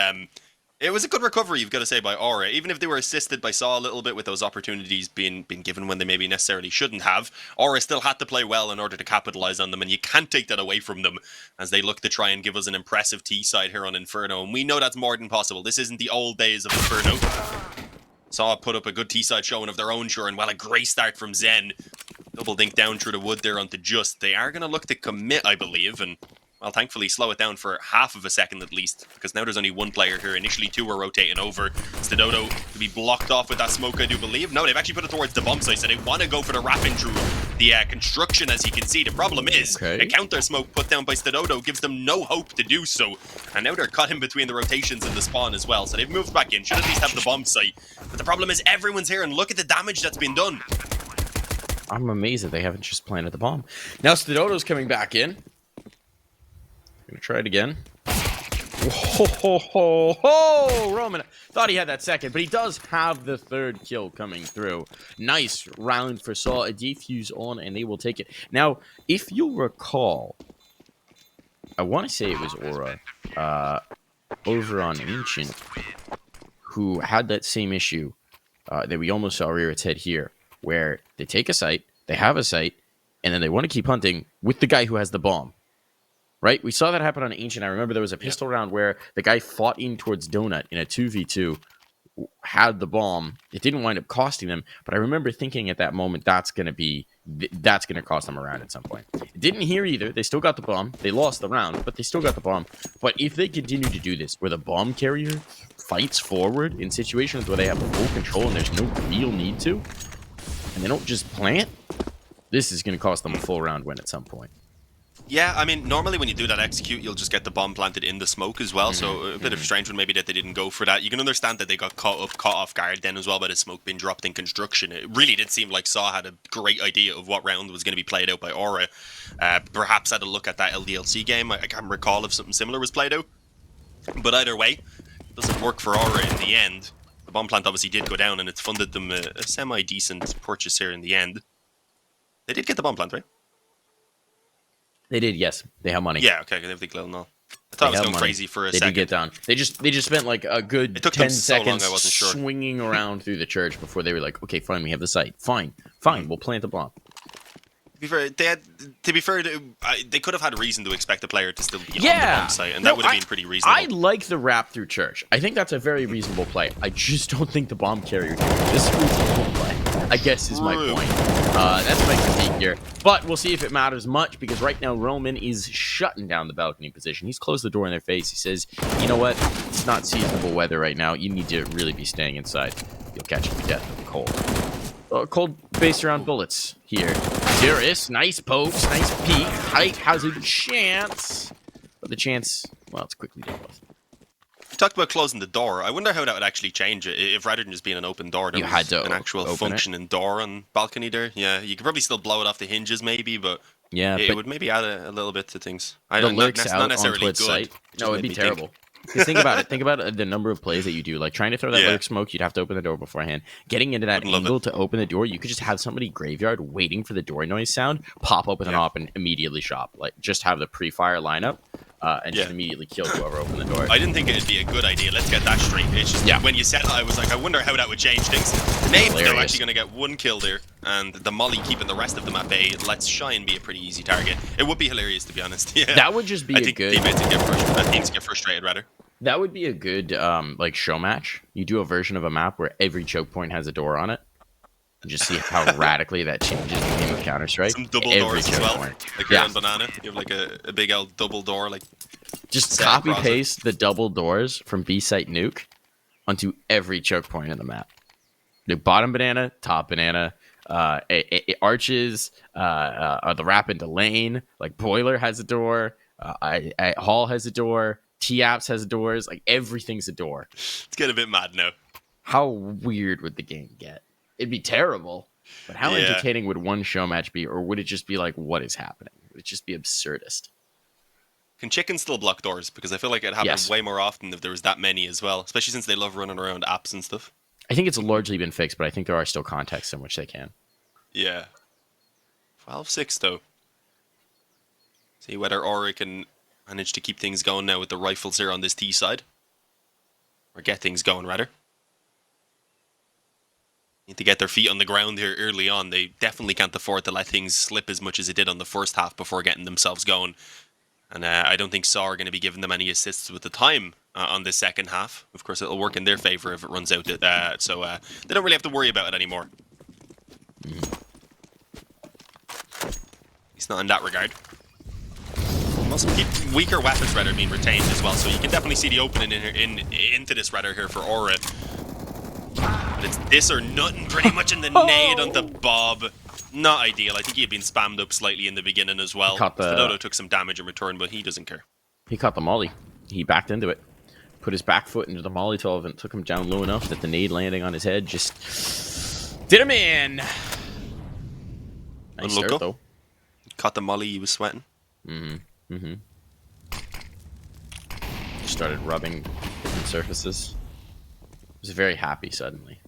it was a good recovery, you've got to say, by Aura. Even if they were assisted by Saw a little bit with those opportunities being given when they maybe necessarily shouldn't have, Aura still had to play well in order to capitalize on them, and you can't take that away from them as they look to try and give us an impressive T-side here on Inferno, and we know that's more than possible. This isn't the old days of Inferno. Saw put up a good T-side showing of their own, sure, and well, a great start from Zen. Double dink down through the wood there onto Just. They are going to look to commit, I believe, and well, thankfully slow it down for half of a second at least, because now there's only one player here. Initially, two were rotating over. Stadodo to be blocked off with that smoke, I do believe. No, they've actually put it towards the bomb site, so they want to go for the wrapping through the construction, as you can see. The problem is, a counter smoke put down by Stododo gives them no hope to do so. And now they're caught in between the rotations and the spawn as well. So they've moved back in, should at least have the bomb site. But the problem is everyone's here, and look at the damage that's been done. I'm amazed that they haven't just planted the bomb. Now Stododo's coming back in. Gonna try it again. Whoa, Roman thought he had that second, but he does have the third kill coming through. Nice round for Saw, a defuse on, and they will take it. Now, if you'll recall, I want to say it was Aura over on Ancient who had that same issue that we almost saw rear its head here, where they take a site, they have a site, and then they want to keep hunting with the guy who has the bomb. Right? We saw that happen on Ancient. I remember there was a pistol round where the guy fought in towards Donut in a 2v2, had the bomb. It didn't wind up costing them, but I remember thinking at that moment that's going to cost them a round at some point. It didn't here either. They still got the bomb. They lost the round, but they still got the bomb. But if they continue to do this, where the bomb carrier fights forward in situations where they have full control and there's no real need to, and they don't just plant, this is going to cost them a full round win at some point. Yeah, I mean, normally when you do that execute, you'll just get the bomb planted in the smoke as well, so a bit of a strange one maybe that they didn't go for that. You can understand that they got caught off guard then as well by the smoke being dropped in construction. It really did seem like Saw had a great idea of what round was going to be played out by Aura. Perhaps had a look at that LDLC game. I can't recall if something similar was played out. But either way, it doesn't work for Aura in the end. The bomb plant obviously did go down, and it's funded them a semi-decent purchase here in the end. They did get the bomb plant, right? They did, yes. They have money. Yeah, okay, they have the glow now. I thought it was going crazy for a second. They did get down. They just spent like a good 10 seconds I wasn't sure. Swinging around through the church before they were like, okay, fine, we have the site. Fine, we'll plant the bomb. To be fair, they could have had a reason to expect the player to still be on the bomb site, and that would have been pretty reasonable. I like the wrap through church. I think that's a very reasonable play. I just don't think the bomb carrier did. This is a reasonable play, I guess is my point. That's my critique here. But we'll see if it matters much, because right now Roman is shutting down the balcony position. He's closed the door in their face. He says, you know what? It's not seasonable weather right now. You need to really be staying inside. You'll catch your death of the cold. Cold based around bullets here. Darius, nice pokes, nice peek. Height has a chance. But the chance, well, it's quickly dealt with. You talked about closing the door. I wonder how that would actually change it. If rather than just being an open door, there was an actual functioning door on balcony there. Yeah, you could probably still blow it off the hinges maybe, but yeah, it would maybe add a little bit to things. The lurks out onto its site. No, it'd be terrible. Because think about it. Think about the number of plays that you do. Like trying to throw that lurk smoke, you'd have to open the door beforehand. Getting into that angle to open the door, you could just have somebody graveyard waiting for the door noise sound, pop open an op, and immediately shop. Like just have the pre-fire lineup. And just immediately kill whoever opened the door. I didn't think it'd be a good idea. Let's get that straight. It's just when you said that, I was like, I wonder how that would change things. Name's still actually going to get one kill there, and the molly keeping the rest of them at bay. Let's Shine be a pretty easy target. It would be hilarious, to be honest. Yeah, that would just be a good. Teams get frustrated rather. That would be a good like show match. You do a version of a map where every choke point has a door on it. And just see how radically that changes the game of Counter-Strike. Some double doors as well. Like you're on Banana. You have like a big old double door. Like just copy paste the double doors from B-Site Nuke onto every choke point in the map. The bottom banana, top banana, arches, the wrap into lane. Like Boiler has a door. Hall has a door. T-Apps has doors. Like everything's a door. It's getting a bit mad now. How weird would the game get? It'd be terrible, but how entertaining would one show match be, or would it just be like, what is happening? Would it just be absurdist? Can chickens still block doors? Because I feel like it happens way more often if there was that many as well, especially since they love running around apps and stuff. I think it's largely been fixed, but I think there are still contexts in which they can. Yeah. 12-6 though. See whether Aura can manage to keep things going now with the rifles here on this T side. Or get things going, rather. Need to get their feet on the ground here early on. They definitely can't afford to let things slip as much as they did on the first half before getting themselves going. And I don't think Saw are going to be giving them any assists with the time on this second half. Of course, it'll work in their favor if it runs out. So they don't really have to worry about it anymore. It's not in that regard. Also keep weaker weapons rather being retained as well. So you can definitely see the opening into this rather here for Aura. But it's this or nothing pretty much in the nade on the Bob. Not ideal. I think he had been spammed up slightly in the beginning as well. Caught the- Dodo took some damage in return, but he doesn't care. He caught the molly. He backed into it. Put his back foot into the Molotov and took him down low enough that the nade landing on his head just did him in. Nice start, though. Caught the molly, he was sweating. Started rubbing different surfaces. Was very happy suddenly.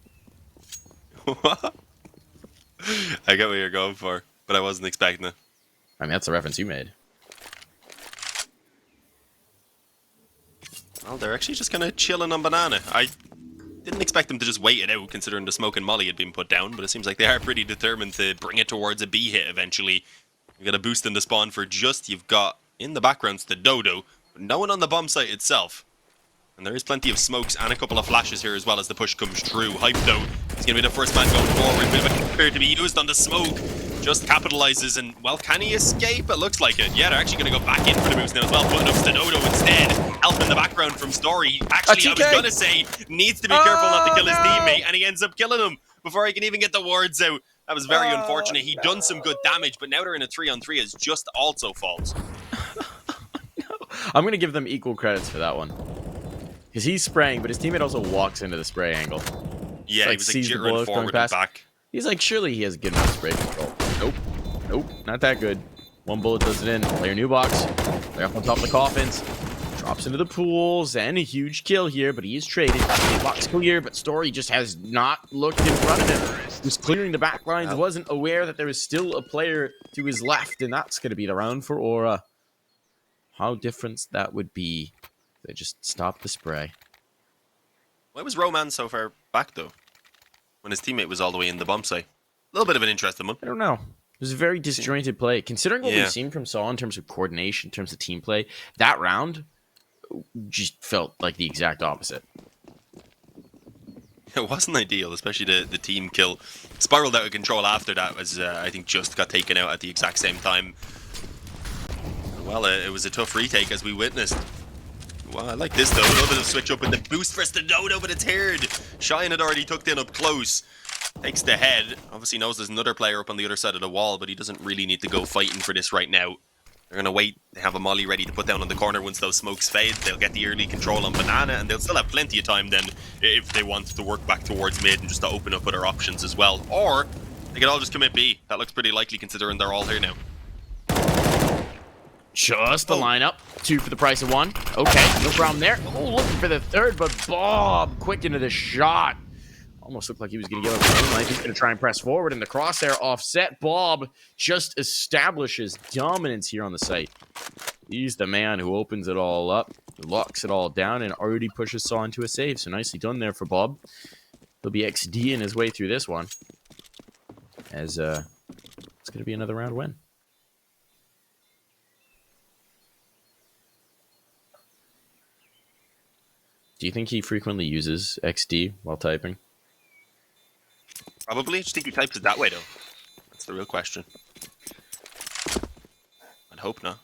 What? I get what you're going for, but I wasn't expecting it. I mean, that's the reference you made. Well, they're actually just kind of chilling on banana. I didn't expect them to just wait it out, considering the smoke and molly had been put down, but it seems like they are pretty determined to bring it towards a B hit eventually. You got a boost in the spawn for just, you've got in the background the Dodo, but no one on the bomb site itself. And there is plenty of smokes and a couple of flashes here as well as the push comes through. Hype though, he's going to be the first man going forward. Bit of a counter to be used on the smoke. Just capitalizes and, well, can he escape? It looks like it. Yeah, they're actually going to go back in for the boost now as well. Putting up Dodo instead. Help in the background from Story. Actually, I was going to say, needs to be careful not to kill his teammate, and he ends up killing him before he can even get the wards out. That was very unfortunate. He'd done some good damage, but now they're in a 3-on-3 as just also falls. I'm going to give them equal credits for that one. Because he's spraying, but his teammate also walks into the spray angle. Yeah, like, he was like sees the jittering bullets forward coming past. and back. He's like, surely he has good enough spray control. Nope. Nope. Not that good. One bullet does it in. Player new box. Player up on top of the coffins. Drops into the pools. And a huge kill here, but he is traded. Box clear, but Story just has not looked in front of him. He's clearing the back lines. Wasn't aware that there was still a player to his left, and that's going to be the round for Aura. How different that would be. They just stopped the spray. Why was Roman so far back, though? When his teammate was all the way in the bomb site. A little bit of an interesting one. I don't know. It was a very disjointed play. Considering what we've seen from Saul in terms of coordination, in terms of team play, that round just felt like the exact opposite. It wasn't ideal, especially the team kill. Spiraled out of control after that as I think just got taken out at the exact same time. Well, it was a tough retake as we witnessed. Well, I like this though. A little bit of switch up with the boost for Dodo, but it's heard. Shine had already tucked in up close. Takes the head. Obviously knows there's another player up on the other side of the wall, but he doesn't really need to go fighting for this right now. They're going to wait. They have a molly ready to put down on the corner once those smokes fade. They'll get the early control on banana, and they'll still have plenty of time then if they want to work back towards mid and just to open up other options as well. Or they could all just commit B. That looks pretty likely considering they're all here now. Just the lineup. 2 for the price of 1. Okay, no problem there. Oh, looking for the third, but Bob quick into the shot. Almost looked like he was going to give up the lane. He's going to try and press forward in the crosshair offset. Bob just establishes dominance here on the site. He's the man who opens it all up, locks it all down, and already pushes Saw into a save. So nicely done there for Bob. He'll be XDing his way through this one. As it's going to be another round win. Do you think he frequently uses XD while typing? Probably. I just think he types it that way, though. That's the real question. I'd hope not.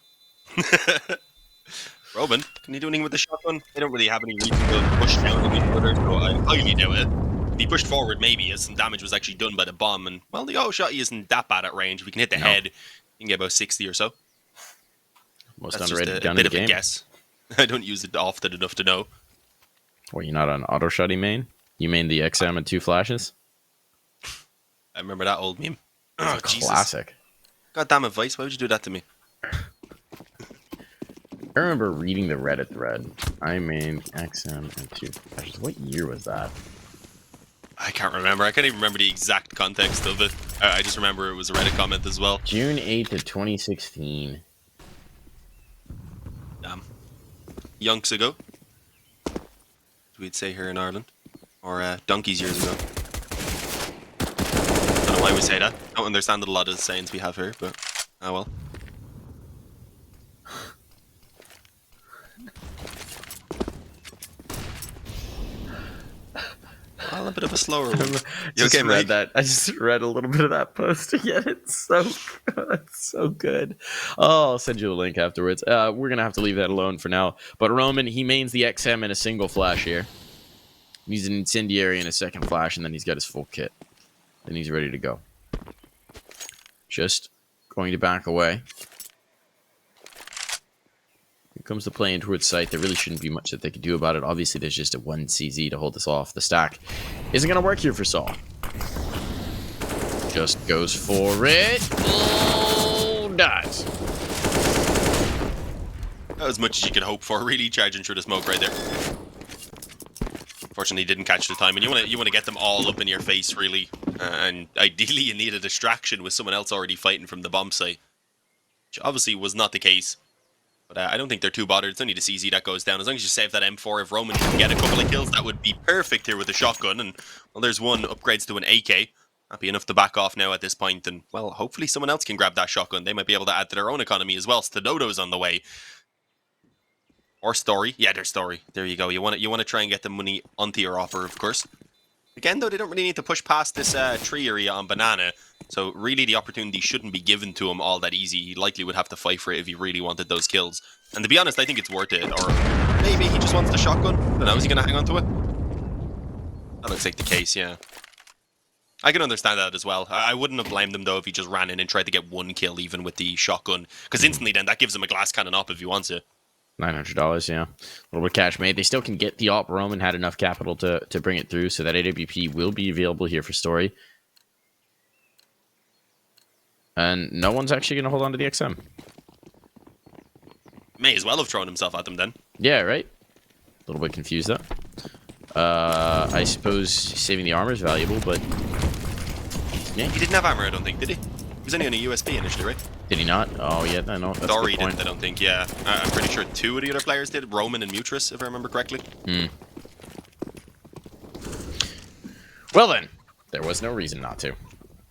Robin, can you do anything with the shotgun? They don't really have any reason to push down on each other, so I highly doubt it. If he pushed forward, maybe, as some damage was actually done by the bomb, and, well, the auto shot isn't that bad at range. If we can hit the head, you can get about 60 or so. Most That's underrated just gun a in bit the of game. a guess. I don't use it often enough to know. Well, you're not an auto shotty main? You main the XM and 2 flashes? I remember that old meme. Oh, Jesus. Classic. Goddamn advice, why would you do that to me? I remember reading the Reddit thread. I main XM and 2 flashes. What year was that? I can't remember. I can't even remember the exact context of it. I just remember it was a Reddit comment as well. June 8th of 2016. Damn. Yonks ago. We'd say here in Ireland. Or donkeys years ago. Don't know why we say that. Don't understand a lot of the sayings we have here, but oh well. Well, a bit of a slower one. You okay, mate? I just read a little bit of that post again. It's so good. It's so good. Oh, I'll send you a link afterwards. We're going to have to leave that alone for now. But Roman, he mains the XM in a single flash here. He's an incendiary in a second flash, and then he's got his full kit. Then he's ready to go. just going to back away. Here comes the play in towards site. There really shouldn't be much that they could do about it. Obviously, there's just a 1 CZ to hold this off. The stack isn't going to work here for Saul. Just goes for it. Oh, dies. That was much as you could hope for, really, charging through the smoke right there. Fortunately, didn't catch the time, and you want to get them all up in your face, really. And ideally, you need a distraction with someone else already fighting from the bomb site, which obviously was not the case. But I don't think they're too bothered. It's only the CZ that goes down. As long as you save that M4, if Roman can get a couple of kills, that would be perfect here with the shotgun. And well, there's one upgrades to an AK. Happy enough to back off now at this point, and well, hopefully someone else can grab that shotgun. They might be able to add to their own economy as well. Stododo's on the way. Or Story. Yeah, there's Story. There you go. You want to try and get the money onto your offer, of course. Again, though, they don't really need to push past this tree area on Banana. So really, the opportunity shouldn't be given to him all that easy. He likely would have to fight for it if he really wanted those kills. And to be honest, I think it's worth it. Or maybe he just wants the shotgun. I don't know. Is he going to hang on to it? That looks like the case, yeah. I can understand that as well. I wouldn't have blamed him, though, if he just ran in and tried to get one kill even with the shotgun. Because instantly then, that gives him a glass cannon up if he wants it. $900, yeah. A little bit of cash made. They still can get the op. Roman had enough capital to bring it through, so that AWP will be available here for Story. And no one's actually going to hold on to the XM. May as well have thrown himself at them then. Yeah, right? A little bit confused, though. I suppose saving the armor is valuable, but... yeah. He didn't have armor, I don't think, did he? He was only on a USB initially, right? Did he not? Oh, yeah, I know. That's Dory didn't, I don't think, yeah. I'm pretty sure 2 of the other players did. Roman and Mutris, if I remember correctly. Well then, there was no reason not to. A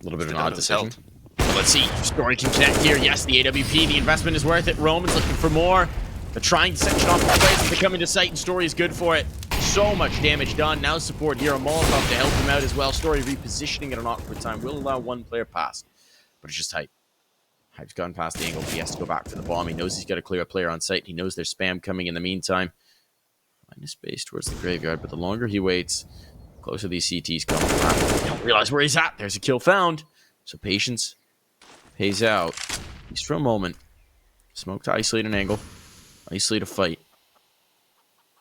little bit of an odd decision. Let's see. Story can connect here. Yes, the AWP, the investment is worth it. Roman's looking for more. They're trying to section off the players as they come into sight, and Story is good for it. So much damage done. Now support here. A Molotov to help him out as well. Story repositioning at an awkward time. Will allow one player past. But it's just Hype. Hype's gone past the angle. He has to go back for the bomb. He knows he's got to clear a player on site. He knows there's spam coming in the meantime. Find a space towards the graveyard, but the longer he waits, the closer these CTs come. He don't realize where he's at. There's a kill found. So patience pays out. At least for a moment. Smoke to isolate an angle. Isolate a fight.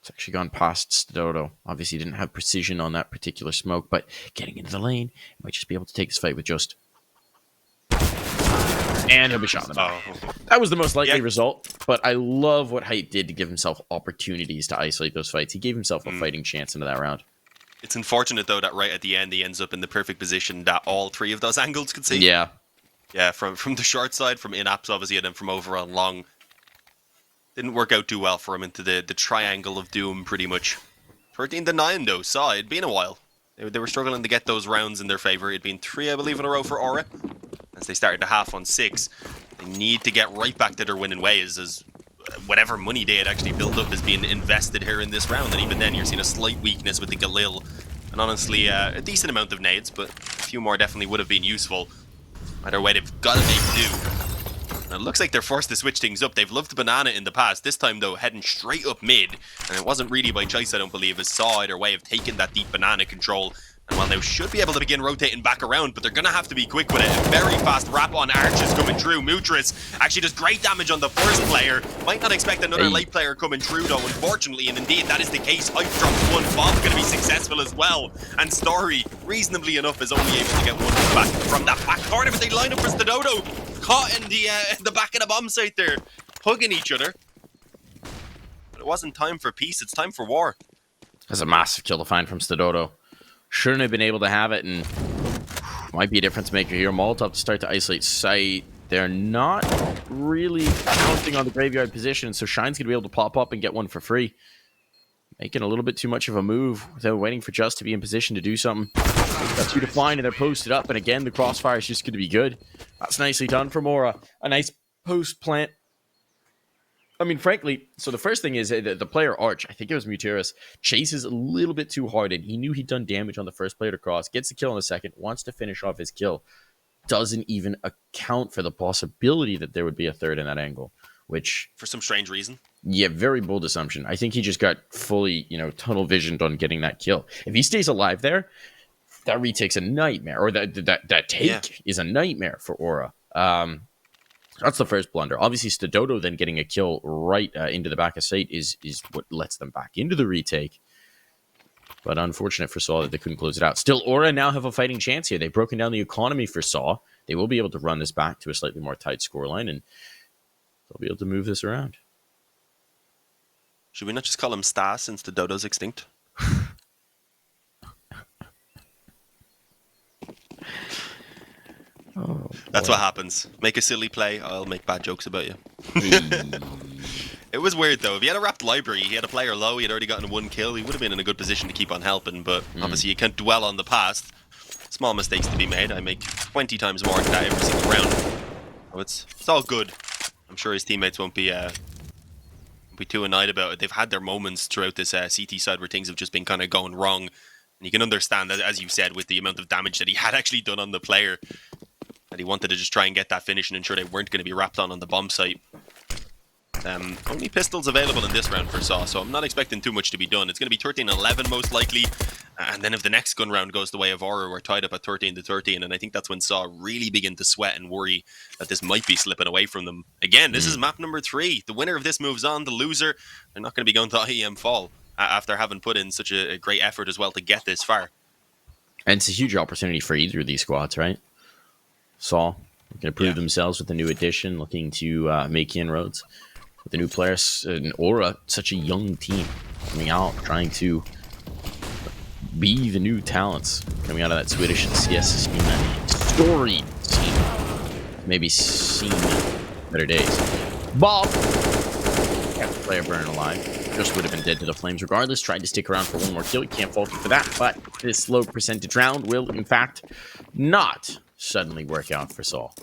It's actually gone past Stododo. Obviously, he didn't have precision on that particular smoke, but getting into the lane, he might just be able to take this fight with just... and he'll be shot in the back. That was the most likely result, but I love what Hype did to give himself opportunities to isolate those fights. He gave himself a fighting chance into that round. It's unfortunate, though, that right at the end, he ends up in the perfect position that all 3 of those angles could see. Yeah. Yeah, from the short side, from in-apps, obviously, and then from over on long. Didn't work out too well for him into the triangle of doom, pretty much. 13-9, though. Saw it'd been a while. They were struggling to get those rounds in their favor. It'd been 3, I believe, in a row for Aura. As they started the half on 6, they need to get right back to their winning ways, as whatever money they had actually built up is being invested here in this round. And even then, you're seeing a slight weakness with the Galil. And honestly, a decent amount of nades, but a few more definitely would have been useful. Either way, they've got to make do. And it looks like they're forced to switch things up. They've loved Banana in the past. This time, though, heading straight up mid. And it wasn't really by choice, I don't believe, as Saw either way have taken that deep Banana control. And while they should be able to begin rotating back around, but they're going to have to be quick with it. A very fast wrap on Arches coming through. Mutris actually does great damage on the first player. Might not expect another late player coming through, though, unfortunately. And indeed, that is the case. Hype drops 1. Bob's going to be successful as well. And Story, reasonably enough, is only able to get 1 back from that back corner. But they line up for Stododo. Caught in the back of the bomb site there. Hugging each other. But it wasn't time for peace. It's time for war. That's a massive kill to find from Stododo. Shouldn't have been able to have it, and might be a difference maker here. Molotov to start to isolate site. They're not really counting on the graveyard position, so Shine's going to be able to pop up and get one for free. Making a little bit too much of a move without waiting for Just to be in position to do something. Got 2 defined, and they're posted up, and again, the crossfire is just going to be good. That's nicely done from Aura. A nice post plant. I mean, frankly, so the first thing is the player Arch, I think it was Muteris, chases a little bit too hard, and he knew he'd done damage on the first player to cross, gets the kill in the second, wants to finish off his kill, doesn't even account for the possibility that there would be a third in that angle, which... for some strange reason. Yeah, very bold assumption. I think he just got fully, tunnel visioned on getting that kill. If he stays alive there, that retake's a nightmare, or that take is a nightmare for Aura. That's the first blunder. Obviously, Stododo then getting a kill right into the back of site is what lets them back into the retake. But unfortunate for Saw that they couldn't close it out. Still, Aura now have a fighting chance here. They've broken down the economy for Saw. They will be able to run this back to a slightly more tight scoreline, and they'll be able to move this around. Should we not just call him Stas since the Dodo's extinct? Oh, that's what happens. Make a silly play, I'll make bad jokes about you. It was weird though. If he had a wrapped library, he had a player low, he had already gotten 1 kill, he would have been in a good position to keep on helping, but obviously you can't dwell on the past. Small mistakes to be made. I make 20 times more than that every single round. So it's all good. I'm sure his teammates won't be too annoyed about it. They've had their moments throughout this CT side where things have just been kind of going wrong. And you can understand that, as you said, with the amount of damage that he had actually done on the player, that he wanted to just try and get that finish and ensure they weren't going to be wrapped on the bomb site. Only pistols available in this round for Saw, so I'm not expecting too much to be done. It's going to be 13-11 most likely, and then if the next gun round goes the way of Aura, we're tied up at 13-13, and I think that's when Saw really begin to sweat and worry that this might be slipping away from them. Again, this is map number 3. The winner of this moves on. The loser, they're not going to be going to IEM Fall after having put in such a great effort as well to get this far. And it's a huge opportunity for either of these squads, right? Saw looking to prove themselves with the new addition, looking to make inroads with the new players. And Aura, such a young team coming out, trying to be the new talents coming out of that Swedish CS scene, that storied scene. Maybe seen better days. Bob kept the player burning alive. Just would have been dead to the flames regardless. Tried to stick around for 1 more kill. You can't fault him for that, but this low percentage round will, in fact, not suddenly work out for Saul.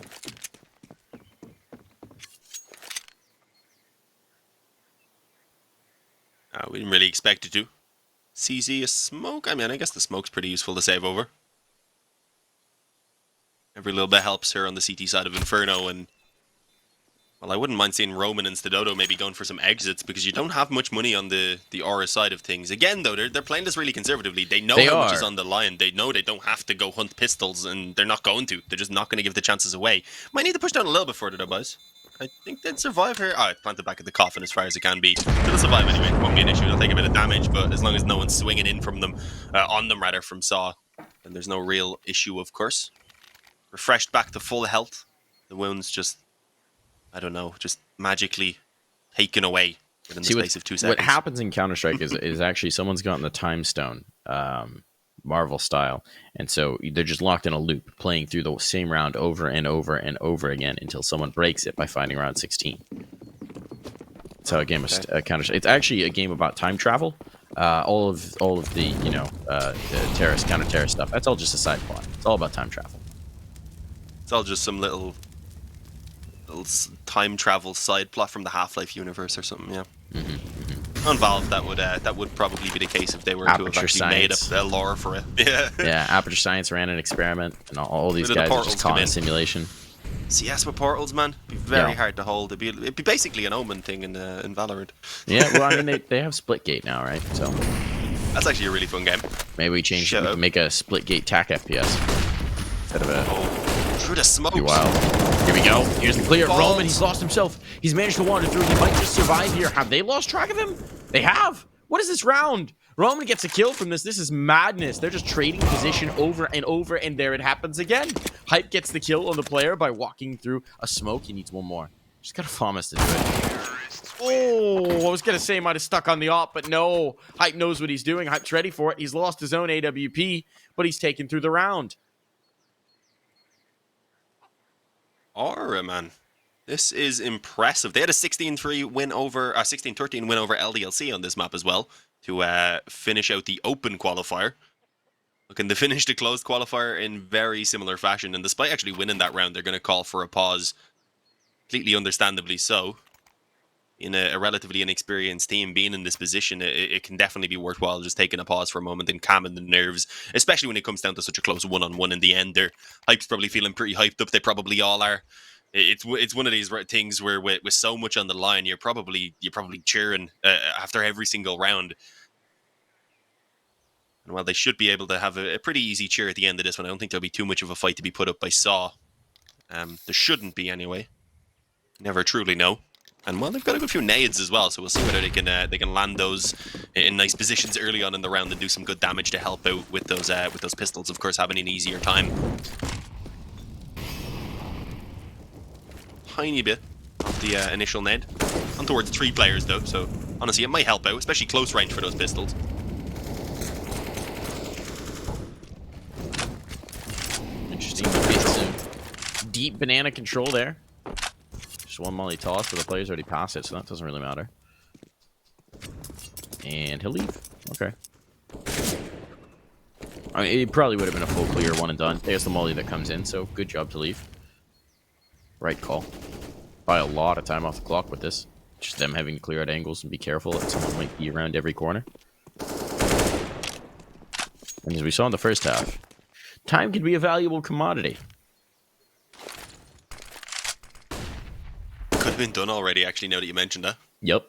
We didn't really expect it to. CZ a smoke? I mean, I guess the smoke's pretty useful to save over. Every little bit helps here on the CT side of Inferno, and well, I wouldn't mind seeing Roman and Stododo maybe going for some exits because you don't have much money on the Aura side of things. Again, though, they're playing this really conservatively. They know how much is on the line. They know they don't have to go hunt pistols, and they're not going to. They're just not going to give the chances away. Might need to push down a little bit further, though, boys. I think they'd survive here. Oh, it planted back at the coffin as far as it can be. They'll survive anyway. It won't be an issue. They'll take a bit of damage, but as long as no one's swinging in from them, on them rather, from Saw, then there's no real issue, of course. Refreshed back to full health. The wounds just, I don't know, just magically taken away within the space of 2 seconds. What happens in Counter-Strike is actually someone's gotten the time stone, Marvel style, and so they're just locked in a loop, playing through the same round over and over and over again until someone breaks it by finding round 16. That's how a game of Counter-Strike. It's actually a game about time travel. All of the the terrorist, counter-terrorist stuff. That's all just a side plot. It's all about time travel. It's all just some little time travel side plot from the Half-Life universe or something. Yeah. On Valve, that would probably be the case if they were to have actually made a lore for it. Yeah. Aperture Science ran an experiment, and all these guys are just caught in simulation. CS with portals, man, it'd be very hard to hold. It'd be basically an Omen thing in Valorant. Yeah, well, I mean they have Splitgate now, right? So that's actually a really fun game. Maybe we change it, make a Splitgate TAC FPS instead of a. Through the smoke. Wild. Here we go. Here's the clear. Roman, he's lost himself. He's managed to wander through. He might just survive here. Have they lost track of him? They have. What is this round? Roman gets a kill from this. This is madness. They're just trading position over and over, and there it happens again. Hype gets the kill on the player by walking through a smoke. He needs one more. Just got to promise to do it. Oh, I was going to say he might have stuck on the op, but no. Hype knows what he's doing. Hype's ready for it. He's lost his own AWP, but he's taken through the round. Aura, man. This is impressive. They had a 16-13 win over LDLC on this map as well to finish out the open qualifier. Looking to finish the closed qualifier in very similar fashion, and despite actually winning that round, they're going to call for a pause. Completely understandably so. In a relatively inexperienced team, being in this position, it can definitely be worthwhile just taking a pause for a moment and calming the nerves, especially when it comes down to such a close one-on-one in the end. Their Hype's probably feeling pretty hyped up. They probably all are. It's one of these things where with so much on the line, you're probably cheering after every single round. And while they should be able to have a pretty easy cheer at the end of this one, I don't think there'll be too much of a fight to be put up by Saw. There shouldn't be anyway. Never truly know. And well, they've got a good few nades as well, so we'll see whether they can land those in nice positions early on in the round and do some good damage to help out with those pistols. Of course, having an easier time. Tiny bit of the initial nade. On towards 3 players though, so honestly, it might help out, especially close range for those pistols. Interesting bits of deep banana control there. Just one molly toss, but the player's already passed it, so that doesn't really matter. And he'll leave. Okay. I mean, it probably would have been a full clear, one and done. There's the molly that comes in, so good job to leave. Right call. Buy a lot of time off the clock with this. Just them having to clear out angles and be careful that someone might be around every corner. And as we saw in the first half, time can be a valuable commodity. Could have been done already, actually, now that you mentioned that. Yep.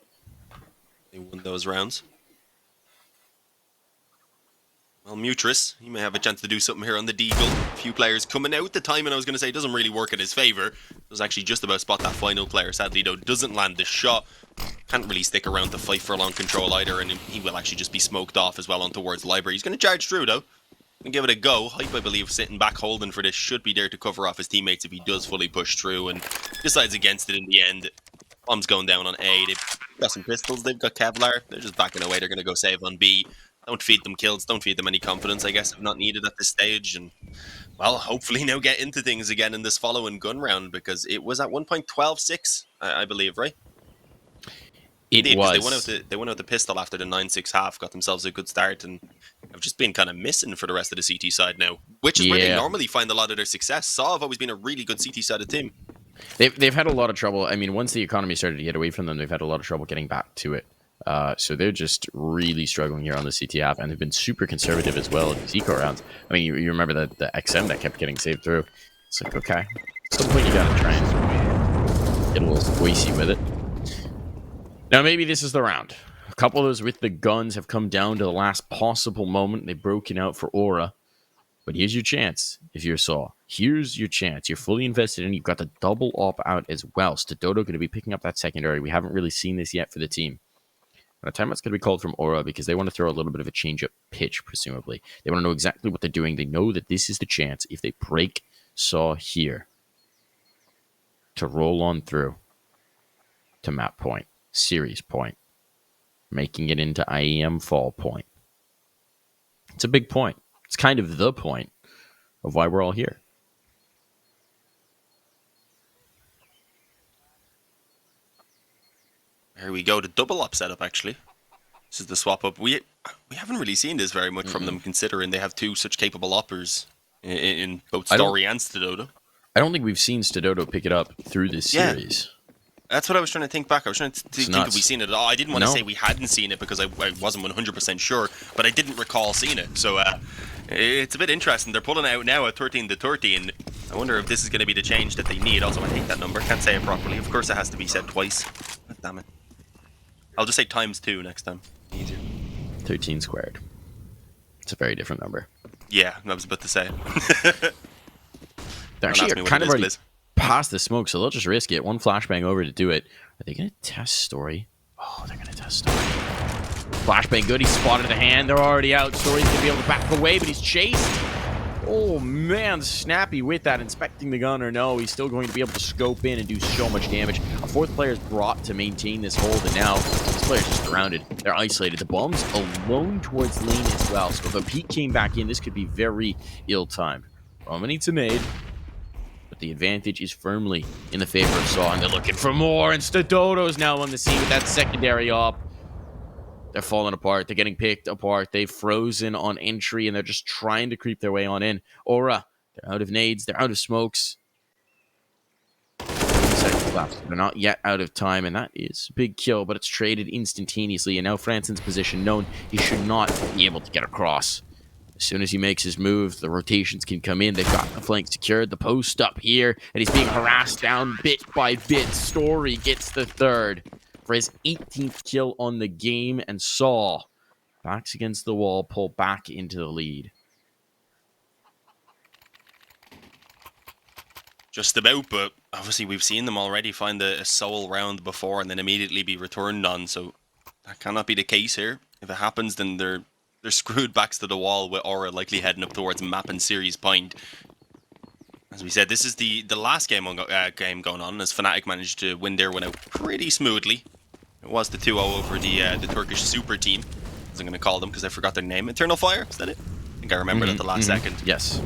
They won those rounds. Well, Mutris, he may have a chance to do something here on the Deagle. A few players coming out. The timing, I was going to say, doesn't really work in his favour. Does actually just about spot that final player. Sadly, though, doesn't land the shot. Can't really stick around to fight for long control either, and he will actually just be smoked off as well on towards Library. He's going to charge through, though, and give it a go. Hype, I believe, sitting back holding for this, should be there to cover off his teammates if he does fully push through, and decides against it in the end. Bomb's going down on A. They've got some pistols. They've got Kevlar. They're just backing away. They're going to go save on B. Don't feed them kills. Don't feed them any confidence, I guess, if not needed at this stage. And, well, hopefully now get into things again in this following gun round, because it was at 1.126, I believe, right? It was. They went out the pistol after the 9-6 half, got themselves a good start, and have just been kind of missing for the rest of the CT side now, which is where they normally find a lot of their success. Saw have always been a really good CT-sided team. They've had a lot of trouble. I mean, once the economy started to get away from them, they've had a lot of trouble getting back to it. So they're just really struggling here on the CT half, and they've been super conservative as well in these eco rounds. I mean, you remember the XM that kept getting saved through. It's like, okay, at some point you gotta try and get a little squeezy with it. Now, maybe this is the round. A couple of those with the guns have come down to the last possible moment. They've broken out for Aura. But here's your chance if you're Saw. Here's your chance. You're fully invested in. You've got the double op out as well. Stadodo going to be picking up that secondary. We haven't really seen this yet for the team. And a timeout's going to be called from Aura because they want to throw a little bit of a change up pitch, presumably. They want to know exactly what they're doing. They know that this is the chance if they break Saw here to roll on through to map point, series point, making it into IEM Fall point. It's a big point. It's kind of the point of why we're all here. Here we go, the double up setup, actually. This is the swap up. We haven't really seen this very much from them, considering they have two such capable uppers in both Story and Stadodo. I don't think we've seen Stadodo pick it up through this series. That's what I was trying to think back. I was trying to think if we've seen it at all. I didn't want to say we hadn't seen it because I wasn't 100% sure, but I didn't recall seeing it. So it's a bit interesting. They're pulling out now at 13-30, and I wonder if this is going to be the change that they need. Also, I hate that number. Can't say it properly. Of course, it has to be said twice. God damn it. I'll just say ×2 next time. Easier. 13 squared. It's a very different number. Yeah, I was about to say. They're actually kind of already past the smoke, so they'll just risk it. One flashbang over to do it. Are they going to test Story? Oh, they're going to test Story. Flashbang good. He spotted the hand. They're already out. Story's going to be able to back away, but he's chased. Oh, man. Snappy with that. Inspecting the gun or no. He's still going to be able to scope in and do so much damage. A fourth player is brought to maintain this hold, and now this player's just surrounded. They're isolated. The bomb's alone towards lane as well. So if a peek came back in, this could be very ill-timed. Roman needs a nade. But the advantage is firmly in the favor of Saw, and they're looking for more. And Stadodo's now on the scene with that secondary op. They're falling apart. They're getting picked apart. They've frozen on entry, and they're just trying to creep their way on in. Aura, they're out of nades. They're out of smokes. They're not yet out of time, and that is a big kill, but it's traded instantaneously. And now Franson's position known. He should not be able to get across. As soon as he makes his move, the rotations can come in. They've got the flank secured, the post up here, and he's being harassed down bit by bit. Story gets the third for his 18th kill on the game, and Saw backs against the wall, pull back into the lead. just about, but obviously we've seen them already find a soul round before and then immediately be returned on, so that cannot be the case here. If it happens, then they're screwed backs to the wall with Aura likely heading up towards map and series point. As we said, this is the last game going on, as Fnatic managed to win their win out pretty smoothly. It was the 2-0 over the Turkish super team, as I'm going to call them because I forgot their name. Eternal Fire, is that it? I think I remembered at the last second. Yes.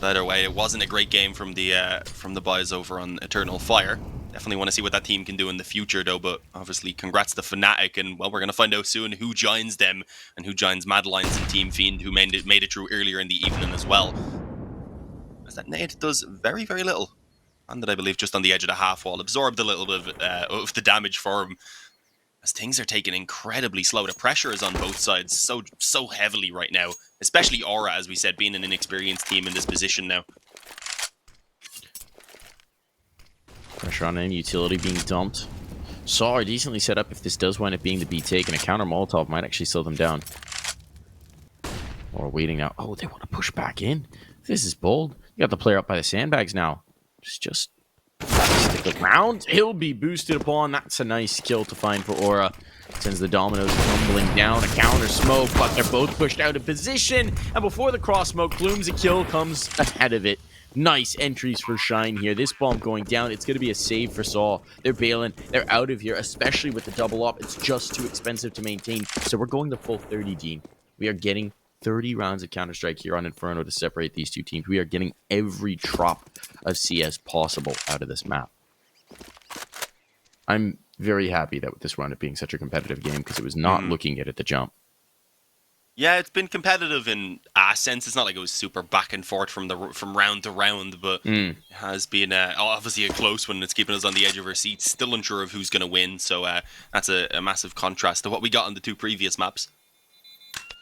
But either way, it wasn't a great game from the boys over on Eternal Fire. Definitely want to see what that team can do in the future, though. But obviously, congrats to Fnatic, and well, we're going to find out soon who joins them and who joins Mad Lions and Team Fiend, who made it through earlier in the evening as well. As that nade does very, very little. Landed, I believe, just on the edge of the half wall, absorbed a little bit of the damage for him. As things are taking incredibly slow. The pressure is on both sides so heavily right now, especially Aura, as we said, being an inexperienced team in this position now. Pressure on any utility being dumped. Saw are decently set up if this does wind up being the B take, and a counter Molotov might actually slow them down. Or waiting now. Oh, they want to push back in. This is bold. You got the player up by the sandbags now. Just stick around. He'll be boosted upon. That's a nice kill to find for Aura. Sends the dominoes tumbling down. A counter smoke, but they're both pushed out of position. And before the cross smoke blooms, a kill comes ahead of it. Nice entries for Shine here. This bomb going down, it's going to be a save for Saw. They're bailing. They're out of here, especially with the double up. It's just too expensive to maintain. So we're going the full 30, Dean. We are getting 30 rounds of Counter-Strike here on Inferno to separate these two teams. We are getting every drop of CS possible out of this map. I'm very happy that with this round it being such a competitive game, because it was not looking it at the jump. Yeah, it's been competitive in a sense. It's not like it was super back and forth from round to round, but it has been obviously a close one. It's keeping us on the edge of our seats. Still unsure of who's going to win, so that's a massive contrast to what we got on the two previous maps.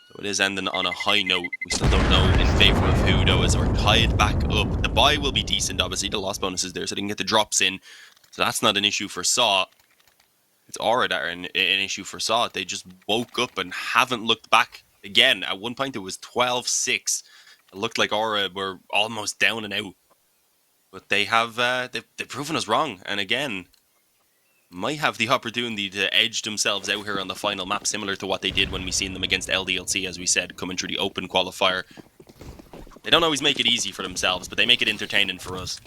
So it is ending on a high note. We still don't know in favour of who, though, as we're tied back up. The buy will be decent, obviously. The loss bonus is there, so they can get the drops in. So that's not an issue for Saw. It's Aura that are an issue for Saw. They just woke up and haven't looked back. Again, at one point it was 12-6. It looked like Aura were almost down and out. But they have they've proven us wrong. And again, might have the opportunity to edge themselves out here on the final map, similar to what they did when we seen them against LDLC, as we said, coming through the open qualifier. They don't always make it easy for themselves, but they make it entertaining for us.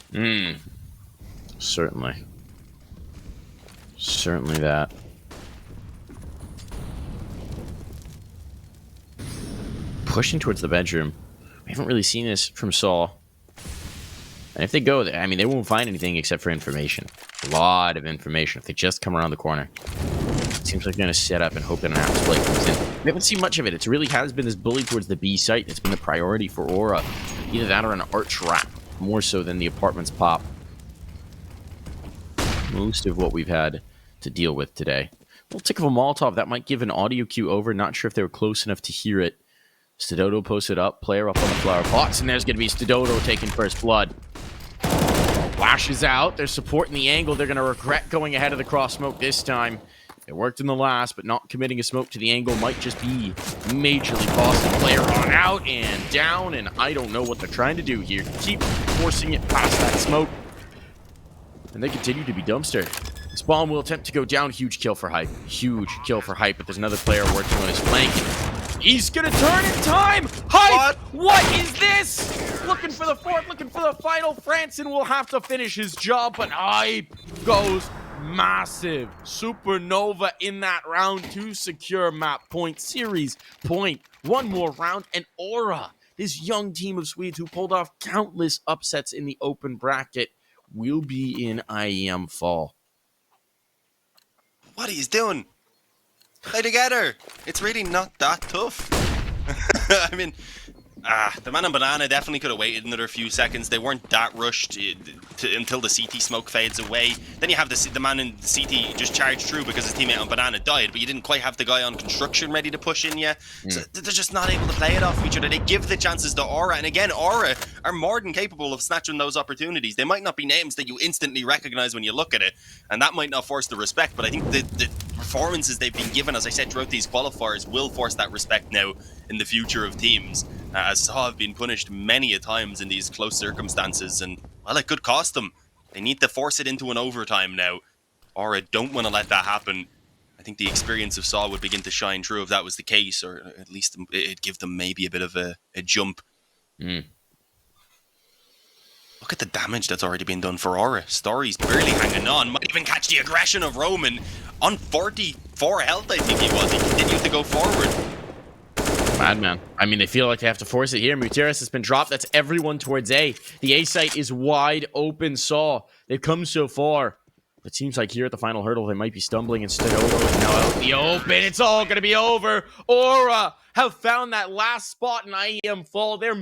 Certainly. Certainly that. Pushing towards the bedroom. We haven't really seen this from Saw. And if they go there, I mean, they won't find anything except for information. A lot of information if they just come around the corner. It seems like they're going to set up and hope that an app play comes in. We haven't seen much of it. It really has been this bully towards the B site that's been the priority for Aura. Either that or an arch wrap, more so than the apartments pop. Most of what we've had to deal with today. Little tick of a Molotov. That might give an audio cue over. Not sure if they were close enough to hear it. Stododo posted up, player up on the flower box, and there's going to be Stododo taking first blood. Flashes out, they're supporting the angle, they're going to regret going ahead of the cross smoke this time. It worked in the last, but not committing a smoke to the angle might just be majorly possible. Player on out and down, and I don't know what they're trying to do here. Keep forcing it past that smoke. And they continue to be dumpstered. This bomb will attempt to go down. Huge kill for Hype. Huge kill for Hype, but there's another player working on his flank. He's gonna turn in time! Hype! What is this? Looking for the fourth, looking for the final. Franson will have to finish his job, but Hype goes massive. Supernova in that round to secure map point, series point. One more round, and Aura, this young team of Swedes who pulled off countless upsets in the open bracket, will be in IEM Fall. What are you doing? Play together. It's really not that tough. I mean, the man on Banana definitely could have waited another few seconds. They weren't that rushed until the CT smoke fades away. Then you have the man in the CT just charged through because his teammate on Banana died, but you didn't quite have the guy on construction ready to push in yet. So they're just not able to play it off each other. They give the chances to Aura, and again, Aura are more than capable of snatching those opportunities. They might not be names that you instantly recognize when you look at it, and that might not force the respect, but I think the performances they've been given, as I said, throughout these qualifiers, will force that respect now in the future of teams. As Saw have been punished many a times in these close circumstances, and, well, it could cost them. They need to force it into an overtime now. Aura don't want to let that happen. I think the experience of Saw would begin to shine through if that was the case, or at least it'd give them maybe a bit of a jump. Look at the damage that's already been done for Aura. Story's barely hanging on. Might even catch the aggression of Roman. On 44 health, I think he was. He continued to go forward. Madman. I mean, they feel like they have to force it here. Muteris has been dropped. That's everyone towards A. The A site is wide open. Saw. They've come so far. It seems like here at the final hurdle, they might be stumbling and stood over. Now out the open. It's all going to be over. Aura have found that last spot in IEM Fall. They're